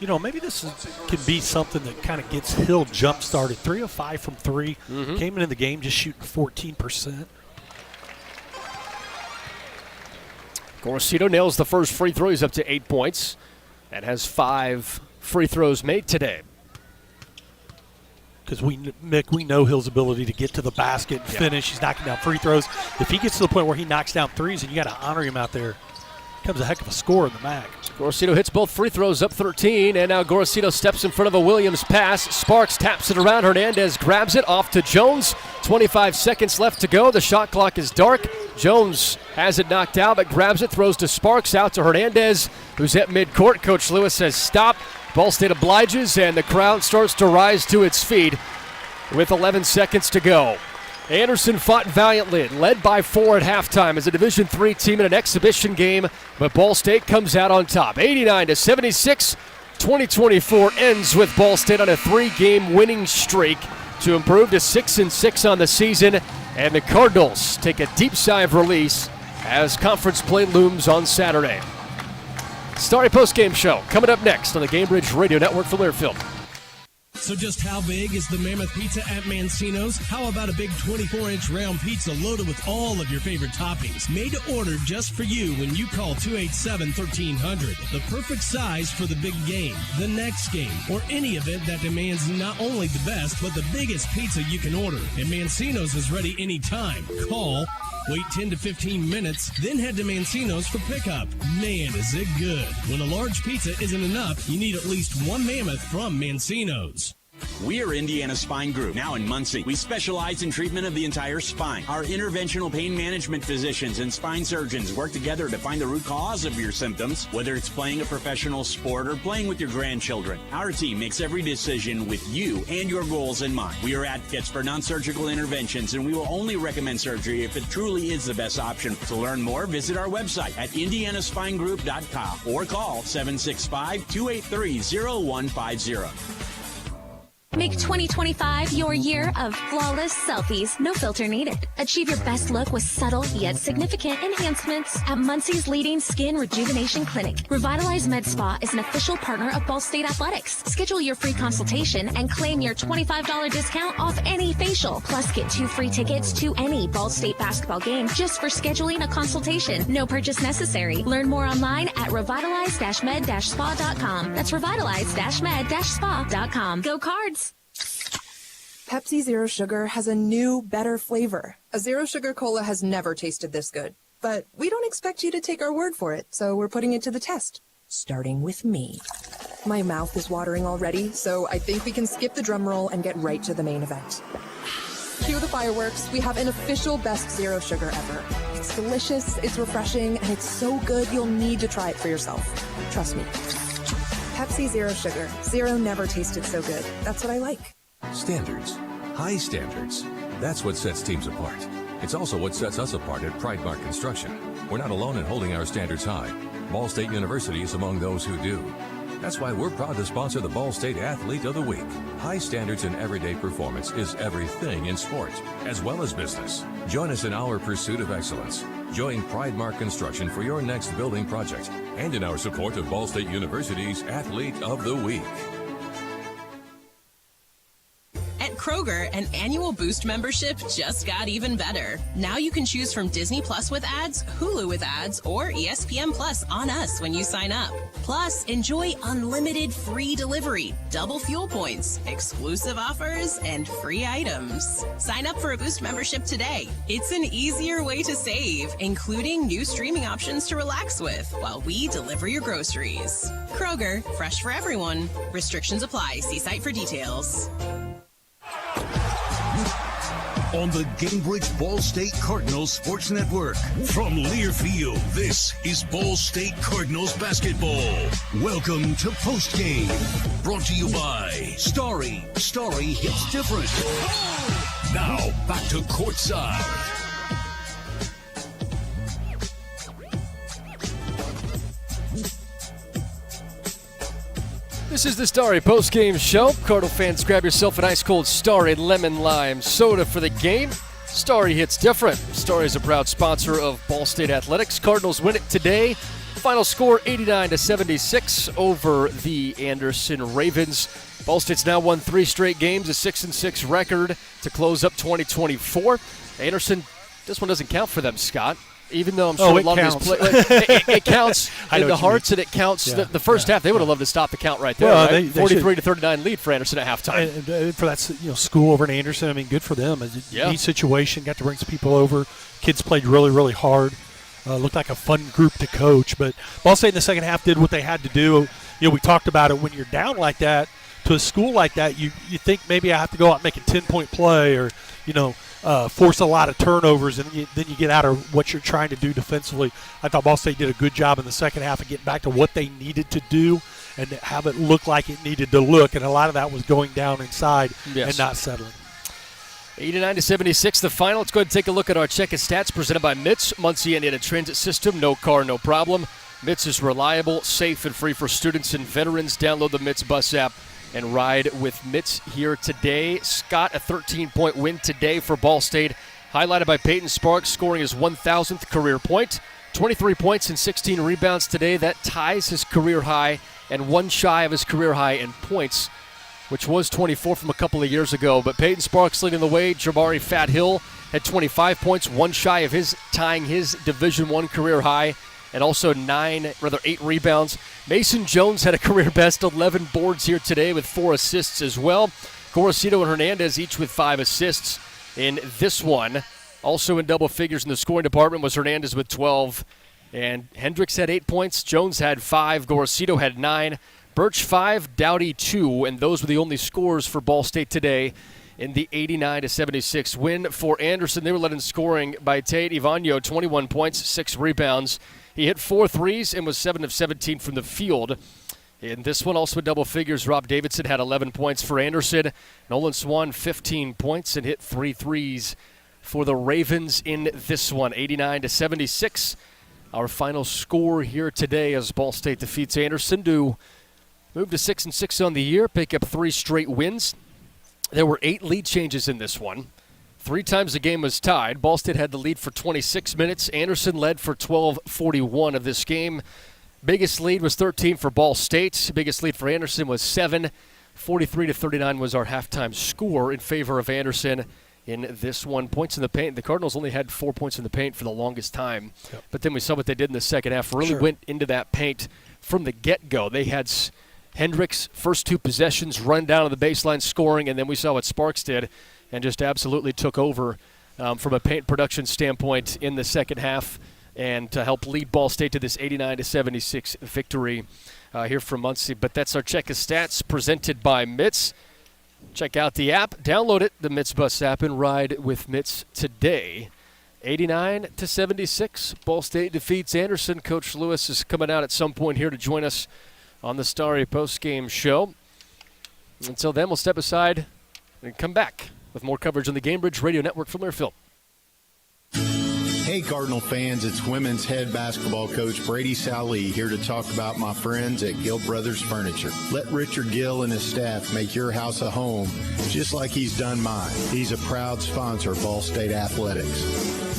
You know, maybe this can be something that kind of gets Hill jump-started. 3 of 5 from 3. Came into the game just shooting 14%. Gorosito nails the first free throw. He's up to 8 points and has 5 free throws made today. Because Mick, we know Hill's ability to get to the basket and finish. He's knocking down free throws. If he gets to the point where he knocks down threes, and you got to honor him out there, becomes a heck of a score in the MAC. Gorosito hits both free throws, up 13, and now Gorosito steps in front of a Williams pass. Sparks taps it around. Hernandez grabs it off to Jones. 25 seconds left to go. The shot clock is dark. Jones has it knocked out, but grabs it, throws to Sparks, out to Hernandez, who's at midcourt. Coach Lewis says stop. Ball State obliges, and the crowd starts to rise to its feet with 11 seconds to go. Anderson fought valiantly, led by 4 at halftime as a Division III team in an exhibition game, but Ball State comes out on top. 89-76, 2024 ends with Ball State on a 3-game winning streak to improve to 6-6 on the season, and the Cardinals take a deep sigh of release as conference play looms on Saturday. Starry post-game show coming up next on the Gamebridge Radio Network from Learfield. So just how big is the Mammoth Pizza at Mancino's? How about a big 24-inch round pizza loaded with all of your favorite toppings? Made to order just for you when you call 287-1300. The perfect size for the big game, the next game, or any event that demands not only the best, but the biggest pizza you can order. And Mancino's is ready anytime. Call Wait 10 to 15 minutes, then head to Mancino's for pickup. Man, is it good. When a large pizza isn't enough, you need at least one mammoth from Mancino's. We're Indiana Spine Group, now in Muncie. We specialize in treatment of the entire spine. Our interventional pain management physicians and spine surgeons work together to find the root cause of your symptoms, whether it's playing a professional sport or playing with your grandchildren. Our team makes every decision with you and your goals in mind. We are advocates for non-surgical interventions, and we will only recommend surgery if it truly is the best option. To learn more, visit our website at indianaspinegroup.com or call 765-283-0150. Make 2025 your year of flawless selfies, no filter needed. Achieve your best look with subtle yet significant enhancements at Muncie's leading skin rejuvenation clinic. Revitalize Med Spa is an official partner of Ball State Athletics. Schedule your free consultation and claim your $25 discount off any facial. Plus, get 2 free tickets to any Ball State basketball game just for scheduling a consultation. No purchase necessary. Learn more online at revitalize-med-spa.com. That's revitalize-med-spa.com. Go Cards! Pepsi Zero Sugar has a new, better flavor. A Zero Sugar Cola has never tasted this good. But we don't expect you to take our word for it, so we're putting it to the test. Starting with me. My mouth is watering already, so I think we can skip the drum roll and get right to the main event. Cue the fireworks. We have an official best Zero Sugar ever. It's delicious, it's refreshing, and it's so good you'll need to try it for yourself. Trust me. Pepsi Zero Sugar. Zero never tasted so good. That's what I like. Standards. High standards. That's what sets teams apart. It's also what sets us apart at Pridemark Construction. We're not alone in holding our standards high. Ball State University is among those who do. That's why we're proud to sponsor the Ball State Athlete of the Week. High standards in everyday performance is everything in sport, as well as business. Join us in our pursuit of excellence. Join Pridemark Construction for your next building project and in our support of Ball State University's Athlete of the Week. At Kroger, an annual Boost membership just got even better. Now you can choose from Disney Plus with ads, Hulu with ads, or ESPN Plus on us when you sign up. Plus, enjoy unlimited free delivery, double fuel points, exclusive offers, and free items. Sign up for a Boost membership today. It's an easier way to save, including new streaming options to relax with while we deliver your groceries. Kroger, fresh for everyone. Restrictions apply. See site for details. On the Gainbridge Ball State Cardinals Sports Network. From Learfield, this is Ball State Cardinals basketball. Welcome to Postgame. Brought to you by Starry. Starry hits different. Now, back to courtside. This is the Starry postgame show. Cardinal fans, grab yourself an ice-cold Starry lemon lime soda for the game. Starry hits different. Starry is a proud sponsor of Ball State Athletics. Cardinals win it today. Final score 89-76 over the Anderson Ravens. Ball State's now won 3 straight games, a 6-6 record to close up 2024. Anderson, this one doesn't count for them, Scott. Even though I'm sure a lot of these it counts in the hearts and it counts the first half. They would have loved to stop the count right there. Well, right? 43-39 lead for Anderson at halftime. And for that school over in Anderson, I mean, good for them. It's a neat situation. Got to bring some people over. Kids played really, really hard. Looked like a fun group to coach. But Ball State in the second half did what they had to do. We talked about it. When you're down like that to a school like that, you think maybe I have to go out and make a 10-point play or force a lot of turnovers, and then you get out of what you're trying to do defensively. I thought Ball State did a good job in the second half of getting back to what they needed to do and have it look like it needed to look, and a lot of that was going down inside and not settling. 89-76 the final. Let's go ahead and take a look at our check of stats presented by MITS, Muncie Indiana Transit System. No car, no problem. MITS is reliable, safe, and free for students and veterans. Download the MITS bus app and ride with MITS here today. Scott, a 13-point win today for Ball State, highlighted by Peyton Sparks scoring his 1,000th career point. 23 points and 16 rebounds today. That ties his career high and one shy of his career high in points, which was 24 from a couple of years ago. But Peyton Sparks leading the way. Jabari Fat Hill had 25 points, one shy of tying his Division I career high, and also 8 rebounds. Mason Jones had a career best 11 boards here today with 4 assists as well. Gorosito and Hernandez each with 5 assists in this one. Also in double figures in the scoring department was Hernandez with 12. And Hendricks had 8 points. Jones had 5. Gorosito had 9. Birch 5. Dowdy 2. And those were the only scores for Ball State today in the 89-76 win for Anderson. They were led in scoring by Tate Ivanyo, 21 points, 6 rebounds. He hit 4 threes and was 7 of 17 from the field. In this one, also in double figures, Rob Davidson had 11 points for Anderson. Nolan Swan, 15 points and hit 3 threes for the Ravens in this one, 89-76. Our final score here today as Ball State defeats Anderson to move to 6-6 on the year, pick up 3 straight wins. There were 8 lead changes in this one. 3 times the game was tied. Ball State had the lead for 26 minutes. Anderson led for 12:41 of this game. Biggest lead was 13 for Ball State. Biggest lead for Anderson was 7. 43-39 was our halftime score in favor of Anderson in this one. Points in the paint. The Cardinals only had 4 points in the paint for the longest time. Yep. But then we saw what they did in the second half. Really went into that paint from the get-go. They had Hendricks' first 2 possessions run down to the baseline scoring, and then we saw what Sparks did and just absolutely took over from a paint production standpoint in the second half and to help lead Ball State to this 89-76 victory here from Muncie. But that's our check of stats presented by Mitts. Check out the app. Download it, the Mitts Bus app, and ride with Mitts today. 89-76. Ball State defeats Anderson. Coach Lewis is coming out at some point here to join us on the Starry postgame show. Until then, we'll step aside and come back with more coverage on the Gamebridge Radio Network from Learfield. Hey Cardinal fans, it's women's head basketball coach Brady Sally here to talk about my friends at Gill Brothers Furniture. Let Richard Gill and his staff make your house a home just like he's done mine. He's a proud sponsor of Ball State Athletics.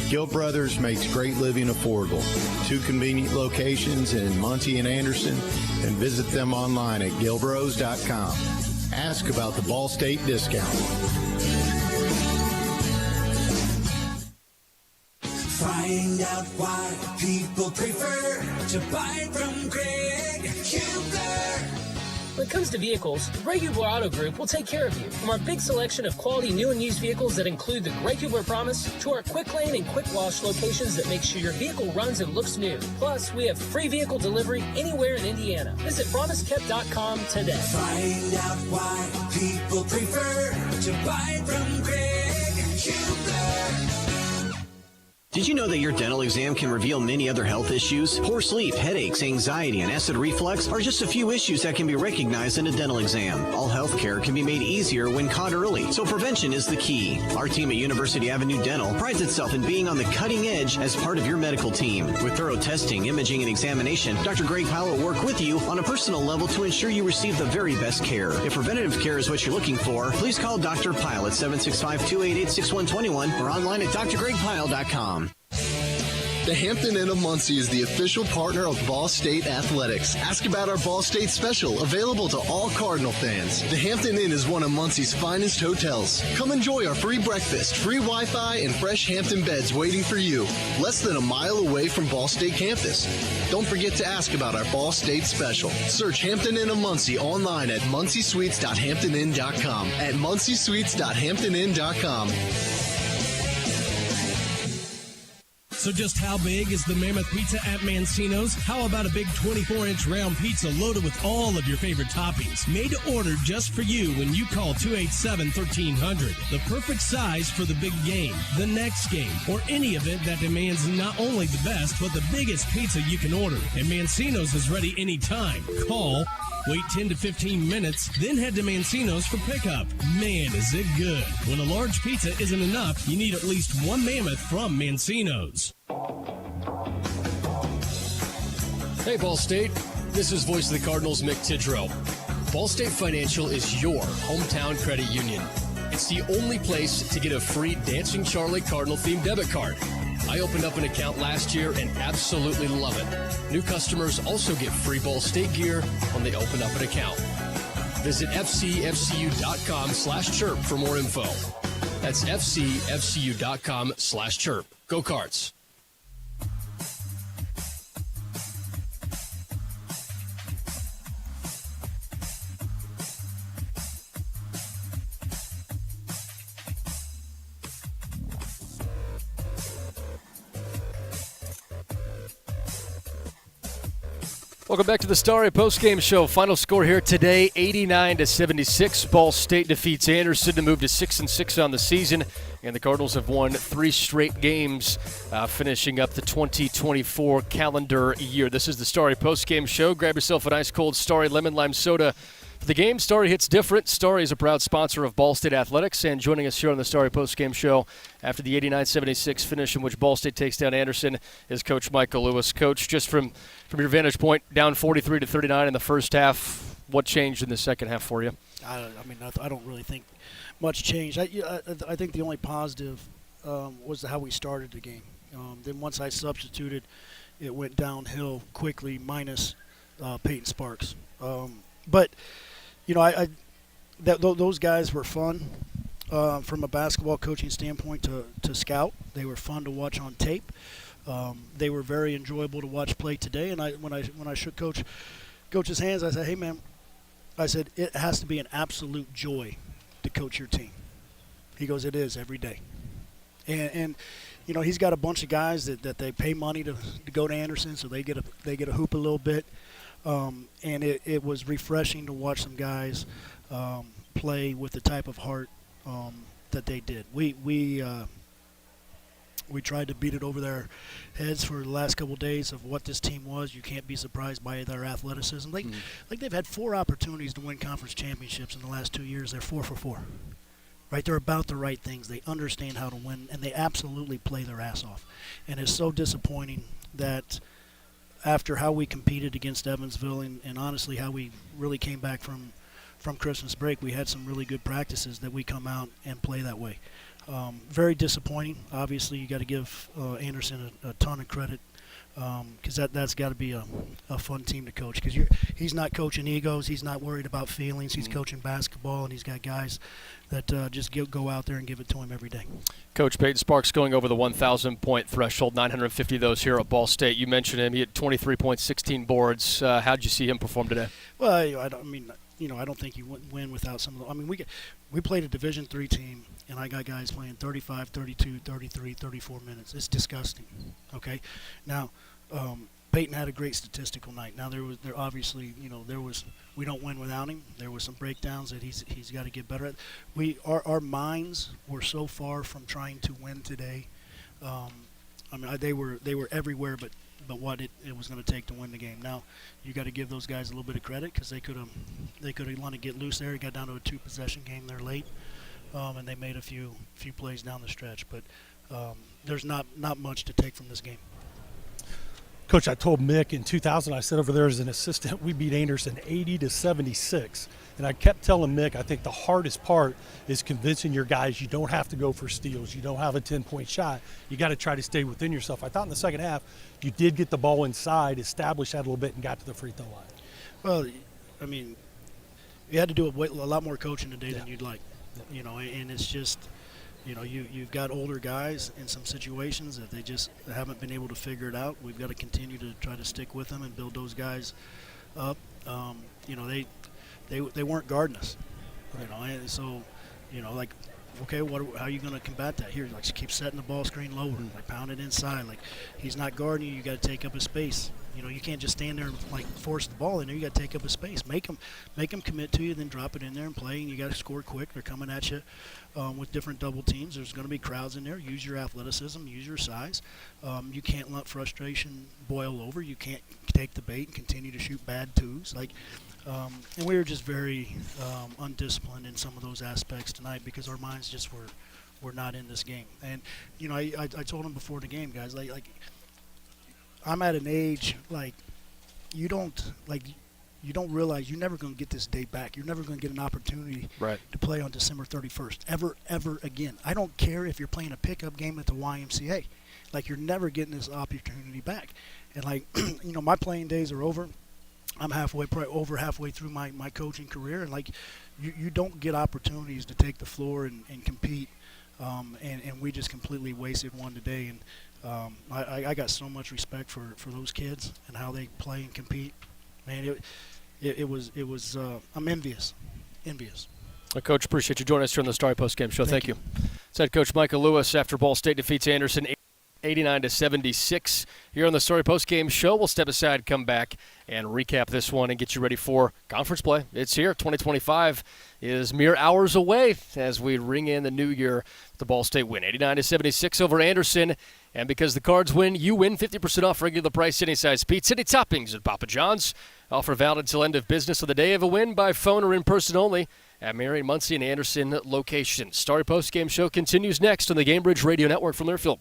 Gill Brothers makes great living affordable. 2 convenient locations in Muncie and Anderson, and visit them online at gilbros.com. Ask about the Ball State discount. Find out why people prefer to buy from Greg Hubler. When it comes to vehicles, Greg Hubler Auto Group will take care of you. From our big selection of quality new and used vehicles that include the Greg Hubler Promise to our quick lane and quick wash locations that make sure your vehicle runs and looks new. Plus, we have free vehicle delivery anywhere in Indiana. Visit PromiseKept.com today. Find out why people prefer to buy from Greg Hubler. Did you know that your dental exam can reveal many other health issues? Poor sleep, headaches, anxiety, and acid reflux are just a few issues that can be recognized in a dental exam. All health care can be made easier when caught early, so prevention is the key. Our team at University Avenue Dental prides itself in being on the cutting edge as part of your medical team. With thorough testing, imaging, and examination, Dr. Greg Powell will work with you on a personal level to ensure you receive the very best care. If preventative care is what you're looking for, please call Dr. Pyle at 765-288-6121 or online at drgregpyle.com. The Hampton Inn of Muncie is the official partner of Ball State Athletics. Ask about our Ball State special, available to all Cardinal fans. The Hampton Inn is one of Muncie's finest hotels. Come enjoy our free breakfast, free Wi-Fi, and fresh Hampton beds waiting for you. Less than a mile away from Ball State campus. Don't forget to ask about our Ball State special. Search Hampton Inn of Muncie online at munciesweets.hamptoninn.com. At munciesweets.hamptoninn.com. So just how big is the Mammoth Pizza at Mancino's? How about a big 24-inch round pizza loaded with all of your favorite toppings? Made to order just for you when you call 287-1300. The perfect size for the big game, the next game, or any event that demands not only the best, but the biggest pizza you can order. And Mancino's is ready anytime. Call, wait 10 to 15 minutes, then head to Mancino's for pickup. Man, is it good. When a large pizza isn't enough, you need at least one Mammoth from Mancino's. Hey, Ball State. This is Voice of the Cardinals, Mick Tidrow. Ball State Financial is your hometown credit union. It's the only place to get a free Dancing Charlie Cardinal-themed debit card. I opened up an account last year and absolutely love it. New customers also get free Ball State gear when they open up an account. Visit fcfcu.com/chirp for more info. That's fcfcu.com/chirp. Go Cards. Welcome back to the Starry Postgame Show. Final score here today, 89-76. Ball State defeats Anderson to move to 6-6 on the season, and the Cardinals have won 3 straight games, finishing up the 2024 calendar year. This is the Starry Postgame Show. Grab yourself an ice-cold Starry Lemon Lime Soda for the game. Starry hits different. Starry is a proud sponsor of Ball State Athletics, and joining us here on the Starry Postgame Show after the 89-76 finish in which Ball State takes down Anderson is Coach Michael Lewis. Coach, just from your vantage point, down 43-39 in the first half, what changed in the second half for you? I don't really think much changed. I think the only positive was how we started the game. Then once I substituted, it went downhill quickly, minus Peyton Sparks. But those guys were fun from a basketball coaching standpoint to scout. They were fun to watch on tape. They were very enjoyable to watch play today. And when I shook Coach's hands, I said, "Hey, man," I said, "it has to be an absolute joy to coach your team." He goes, "It is every day." And he's got a bunch of guys that they pay money to go to Anderson, so they get a hoop a little bit. And it was refreshing to watch some guys play with the type of heart that they did. We tried to beat it over their heads for the last couple of days of what this team was. You can't be surprised by their athleticism. They've had 4 opportunities to win conference championships in the last 2 years. They're 4 for 4. Right? They're about the right things. They understand how to win, and they absolutely play their ass off. And it's so disappointing that after how we competed against Evansville and honestly how we really came back from Christmas break, we had some really good practices that we come out and play that way. Very disappointing. Obviously, you got to give Anderson a ton of credit because that's got to be a fun team to coach because he's not coaching egos. He's not worried about feelings. He's coaching basketball, and he's got guys that just go out there and give it to him every day. Coach, Peyton Sparks going over the 1,000-point threshold, 950 of those here at Ball State. You mentioned him. He had 23 points, 16 boards. How did you see him perform today? Well, I don't think you win without some of the – we played a Division III team, and I got guys playing 35, 32, 33, 34 minutes. It's disgusting, okay? Now, Peyton had a great statistical night. Now, we don't win without him. There was some breakdowns that he's got to get better at. Our minds were so far from trying to win today. They were everywhere but what it was going to take to win the game. Now, you got to give those guys a little bit of credit because they could have wanted to get loose there. It got down to a 2-possession game there late, and they made a few plays down the stretch. But there's not much to take from this game. Coach, I told Mick in 2000, I said over there as an assistant, we beat Anderson 80-76. And I kept telling Mick, I think the hardest part is convincing your guys you don't have to go for steals. You don't have a 10-point shot. You got to try to stay within yourself. I thought in the second half, you did get the ball inside, established that a little bit, and got to the free throw line. Well, you had to do a lot more coaching today than you'd like. And it's just – you've got older guys in some situations that they just haven't been able to figure it out. We've got to continue to try to stick with them and build those guys up. They weren't guarding us, and so okay, how are you going to combat that? Here, keep setting the ball screen lower, pound it inside. He's not guarding you. You got to take up his space. You can't just stand there and force the ball in there. You got to take up his space. Make them commit to you, then drop it in there and play. And you got to score quick. They're coming at you with different double teams. There's going to be crowds in there. Use your athleticism. Use your size. You can't let frustration boil over. You can't take the bait and continue to shoot bad twos. And we were just very undisciplined in some of those aspects tonight because our minds just were not in this game. And I told him before the game, guys, I'm at an age you don't realize you're never going to get this day back. You're never going to get an opportunity to play on December 31st ever again. I don't care if you're playing a pickup game at the YMCA. You're never getting this opportunity back. And my playing days are over. I'm probably over halfway through my coaching career, and you don't get opportunities to take the floor and compete, and we just completely wasted one today. And I got so much respect for those kids and how they play and compete. Man, it was I'm envious. Well, Coach, appreciate you joining us here on the Starry Postgame Show. Thank you. Said Coach Michael Lewis after Ball State defeats Anderson 89-76 here on the Story Postgame Show. We'll step aside, come back, and recap this one and get you ready for conference play. It's here. 2025 is mere hours away as we ring in the new year with the Ball State win. 89-76 over Anderson. And because the Cards win, you win 50% off regular price any size pizza, any toppings at Papa John's. Offer valid until end of business on the day of a win by phone or in person only at Marion, Muncie, and Anderson locations. Story Postgame Show continues next on the Gamebridge Radio Network from Learfield.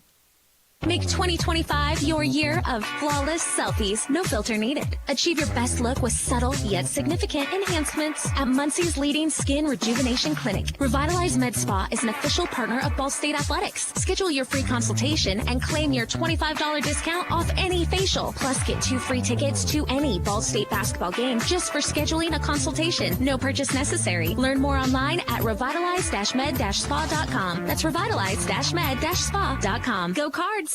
Make 2025 your year of flawless selfies, no filter needed. Achieve your best look with subtle yet significant enhancements at Muncie's leading skin rejuvenation clinic. Revitalize Med Spa is an official partner of Ball State Athletics. Schedule your free consultation and claim your $25 discount off any facial. Plus, get 2 free tickets to any Ball State basketball game just for scheduling a consultation. No purchase necessary. Learn more online at revitalize-med-spa.com. That's revitalize-med-spa.com. Go Cards!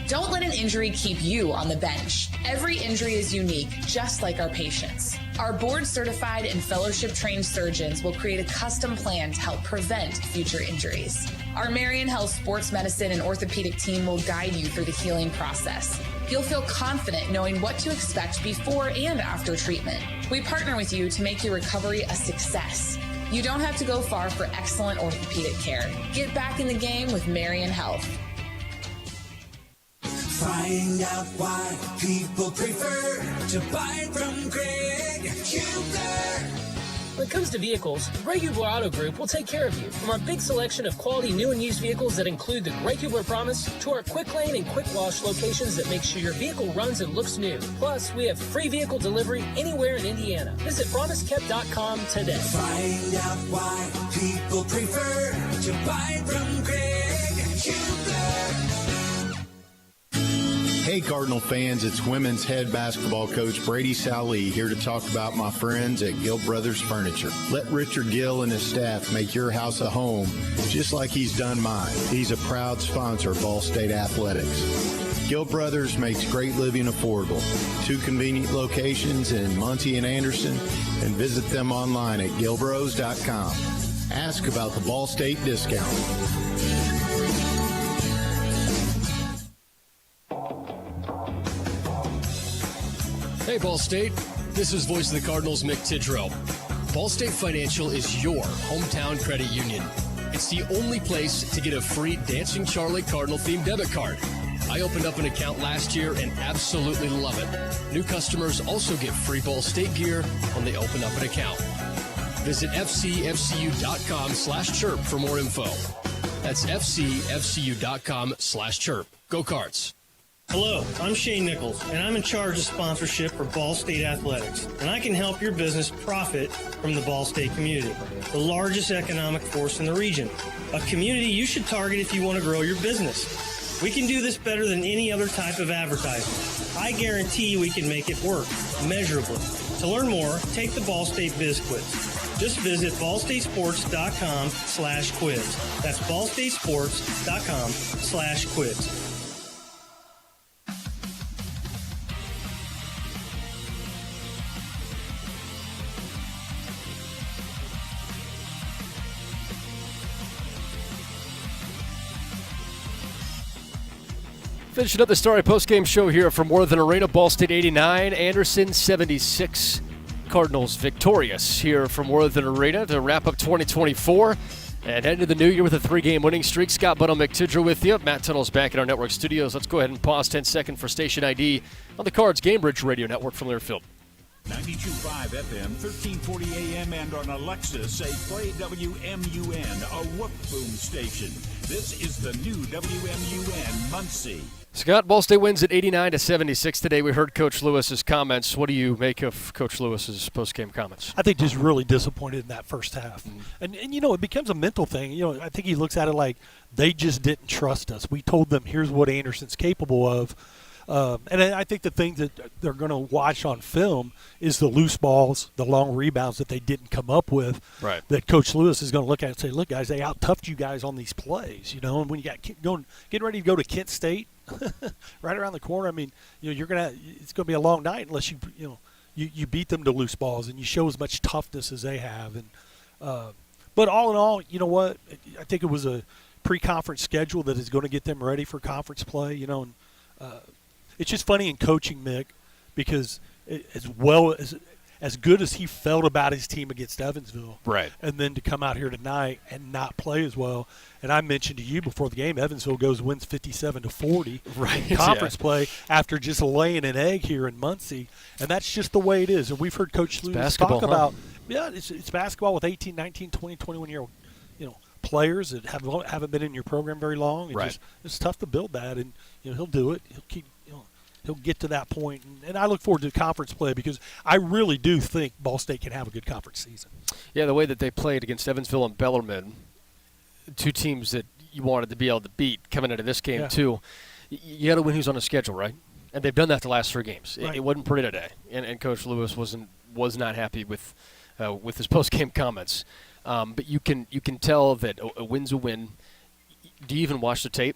Don't let an injury keep you on the bench. Every injury is unique, just like our patients. Our board-certified and fellowship-trained surgeons will create a custom plan to help prevent future injuries. Our Marion Health Sports Medicine and Orthopedic team will guide you through the healing process. You'll feel confident knowing what to expect before and after treatment. We partner with you to make your recovery a success. You don't have to go far for excellent orthopedic care. Get back in the game with Marion Health. Find out why people prefer to buy from Greg Hubler. When it comes to vehicles, Greg Hubler Auto Group will take care of you. From our big selection of quality new and used vehicles that include the Greg Hubler Promise to our quick lane and quick wash locations that make sure your vehicle runs and looks new. Plus, we have free vehicle delivery anywhere in Indiana. Visit PromiseKept.com today. Find out why people prefer to buy from Greg Hubler. Hey Cardinal fans, it's women's head basketball coach Brady Sally here to talk about my friends at Gill Brothers Furniture. Let Richard Gill and his staff make your house a home just like he's done mine. He's a proud sponsor of Ball State Athletics. Gill Brothers makes great living affordable. 2 convenient locations in Muncie and Anderson, and visit them online at gilbros.com. Ask about the Ball State discount. Hey, Ball State. This is Voice of the Cardinals, Mick Tidrow. Ball State Financial is your hometown credit union. It's the only place to get a free Dancing Charlie Cardinal-themed debit card. I opened up an account last year and absolutely love it. New customers also get free Ball State gear when they open up an account. Visit fcfcu.com/chirp for more info. That's fcfcu.com/chirp. Go Cards. Hello, I'm Shane Nichols, and I'm in charge of sponsorship for Ball State Athletics, and I can help your business profit from the Ball State community, the largest economic force in the region, a community you should target if you want to grow your business. We can do this better than any other type of advertising. I guarantee we can make it work, measurably. To learn more, take the Ball State Biz Quiz. Just visit ballstatesports.com/quiz. That's ballstatesports.com/quiz. Finishing up the Story Postgame Show here from Worthen Arena. Ball State 89, Anderson 76. Cardinals victorious here from Worthen Arena to wrap up 2024 and head into the new year with a 3-game winning streak. Scott Buttle, Mick Tidrow with you. Matt Tunnell's back in our network studios. Let's go ahead and pause 10 seconds for station ID on the Cards Gamebridge Radio Network from Learfield. 92.5 FM, 1340 AM, and on Alexa, say play WMUN, a whoop boom station. This is the new WMUN Muncie. Scott, Ball State wins at 89-76 today. We heard Coach Lewis's comments. What do you make of Coach Lewis's post-game comments? I think just really disappointed in that first half. And you know, it becomes a mental thing. You know, I think he looks at it like they just didn't trust us. We told them here's what Anderson's capable of. And I think the thing that they're going to watch on film is the loose balls, the long rebounds that they didn't come up with. Right. That Coach Lewis is going to look at and say, look, guys, they out-toughed you guys on these plays. You know, and when you got getting ready to go to Kent State, right around the corner, I mean, you know, it's going to be a long night unless you beat them to loose balls and you show as much toughness as they have. And but all in all, you know what? I think it was a pre-conference schedule that is going to get them ready for conference play. You know, and it's just funny in coaching, Mick, because as good as he felt about his team against Evansville, right, and then to come out here tonight and not play as well. And I mentioned to you before the game, Evansville wins 57-40 right, in conference play after just laying an egg here in Muncie, and that's just the way it is. And we've heard Coach Lewis talk about, it's basketball with 18, 19, 20, 21-year-old, players that haven't been in your program very long. It's tough to build that, and he'll do it. He'll keep. He'll get to that point, and I look forward to conference play because I really do think Ball State can have a good conference season. Yeah, the way that they played against Evansville and Bellarmine, two teams that you wanted to be able to beat coming into this game too, you got to win who's on the schedule, right? And they've done that the last 3 games. Right. It wasn't pretty today, and Coach Lewis was not happy with his post-game comments. But you can tell that a win's a win. Do you even watch the tape?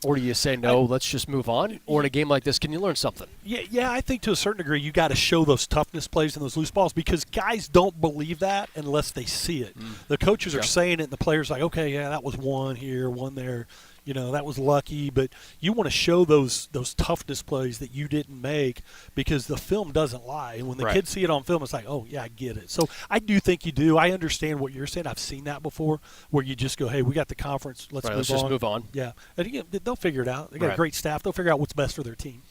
Or do you say, no, let's just move on? Or in a game like this, can you learn something? Yeah, I think to a certain degree you got to show those toughness plays and those loose balls because guys don't believe that unless they see it. The coaches are saying it, and the players are like, okay, yeah, that was one here, one there. That was lucky. But you want to show those toughness plays that you didn't make because the film doesn't lie. And when the kids see it on film, it's like, oh, yeah, I get it. So I do think you do. I understand what you're saying. I've seen that before where you just go, hey, we got the conference. Let's just move on. Yeah. And again, they'll figure it out. They got a great staff. They'll figure out what's best for their team.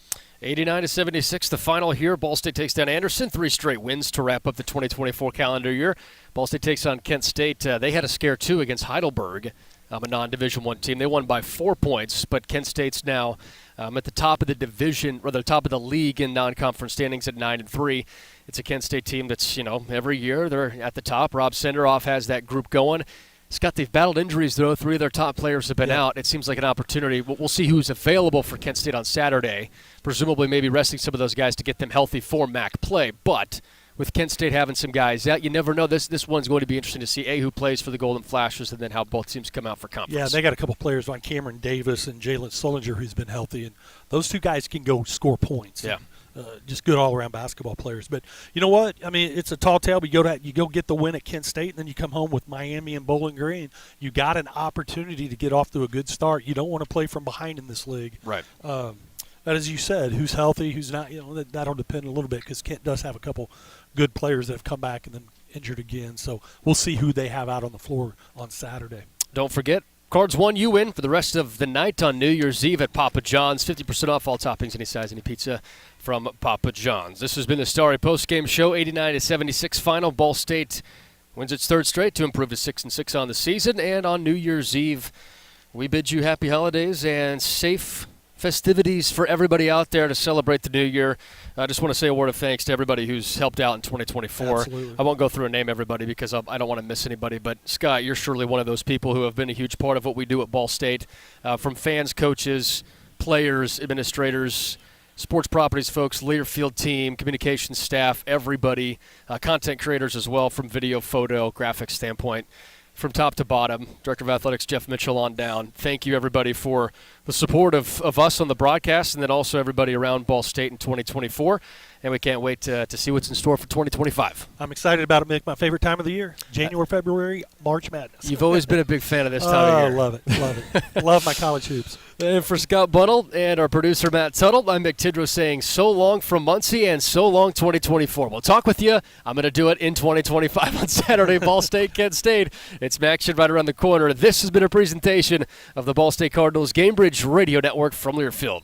89-76, the final here. Ball State takes down Anderson. 3 straight wins to wrap up the 2024 calendar year. Ball State takes on Kent State. They had a scare, too, against Heidelberg, a non-Division I team. They won by 4 points, but Kent State's now at the top of the division, or the top of the league in non-conference standings at 9-3. It's a Kent State team that's, every year they're at the top. Rob Senderoff has that group going. Scott, they've battled injuries, though. 3 of their top players have been out. It seems like an opportunity. We'll see who's available for Kent State on Saturday. Presumably maybe resting some of those guys to get them healthy for MAC play. But with Kent State having some guys out, you never know. This one's going to be interesting to see, who plays for the Golden Flashes and then how both teams come out for conference. Yeah, they got a couple players on Cameron Davis and Jalen Sullinger who's been healthy. And those 2 guys can go score points. Yeah. Just good all-around basketball players. But you know what? I mean, it's a tall tale. But you go get the win at Kent State, and then you come home with Miami and Bowling Green. You got an opportunity to get off to a good start. You don't want to play from behind in this league. Right. But as you said, who's healthy, who's not, that'll depend a little bit because Kent does have a couple good players that have come back and then injured again. So we'll see who they have out on the floor on Saturday. Don't forget, Cards 1, you win for the rest of the night on New Year's Eve at Papa John's. 50% off all toppings, any size, any pizza from Papa John's. This has been the Starry Post-Game Show, 89-76 final. Ball State wins its 3rd straight to improve to 6-6 on the season. And on New Year's Eve, we bid you happy holidays and safe festivities for everybody out there to celebrate the new year. I just want to say a word of thanks to everybody who's helped out in 2024. Absolutely. I won't go through and name everybody because I don't want to miss anybody, but Scott, you're surely one of those people who have been a huge part of what we do at Ball State, from fans, coaches, players, administrators, sports properties folks, Learfield team, communications staff, everybody, content creators as well from video, photo, graphics standpoint. From top to bottom, Director of Athletics Jeff Mitchell on down. Thank you, everybody, for the support of us on the broadcast and then also everybody around Ball State in 2024. And we can't wait to see what's in store for 2025. I'm excited about it, Mick. My favorite time of the year, January, February, March Madness. You've always been a big fan of this time of year. Love it. Love my college hoops. And for Scott Bunnell and our producer Matt Tuttle, I'm Mick Tidrow saying so long from Muncie and so long 2024. We'll talk with you. I'm going to do it in 2025 on Saturday, Ball State, Kent State. It's action right around the corner. This has been a presentation of the Ball State Cardinals Gamebridge Radio Network from Learfield.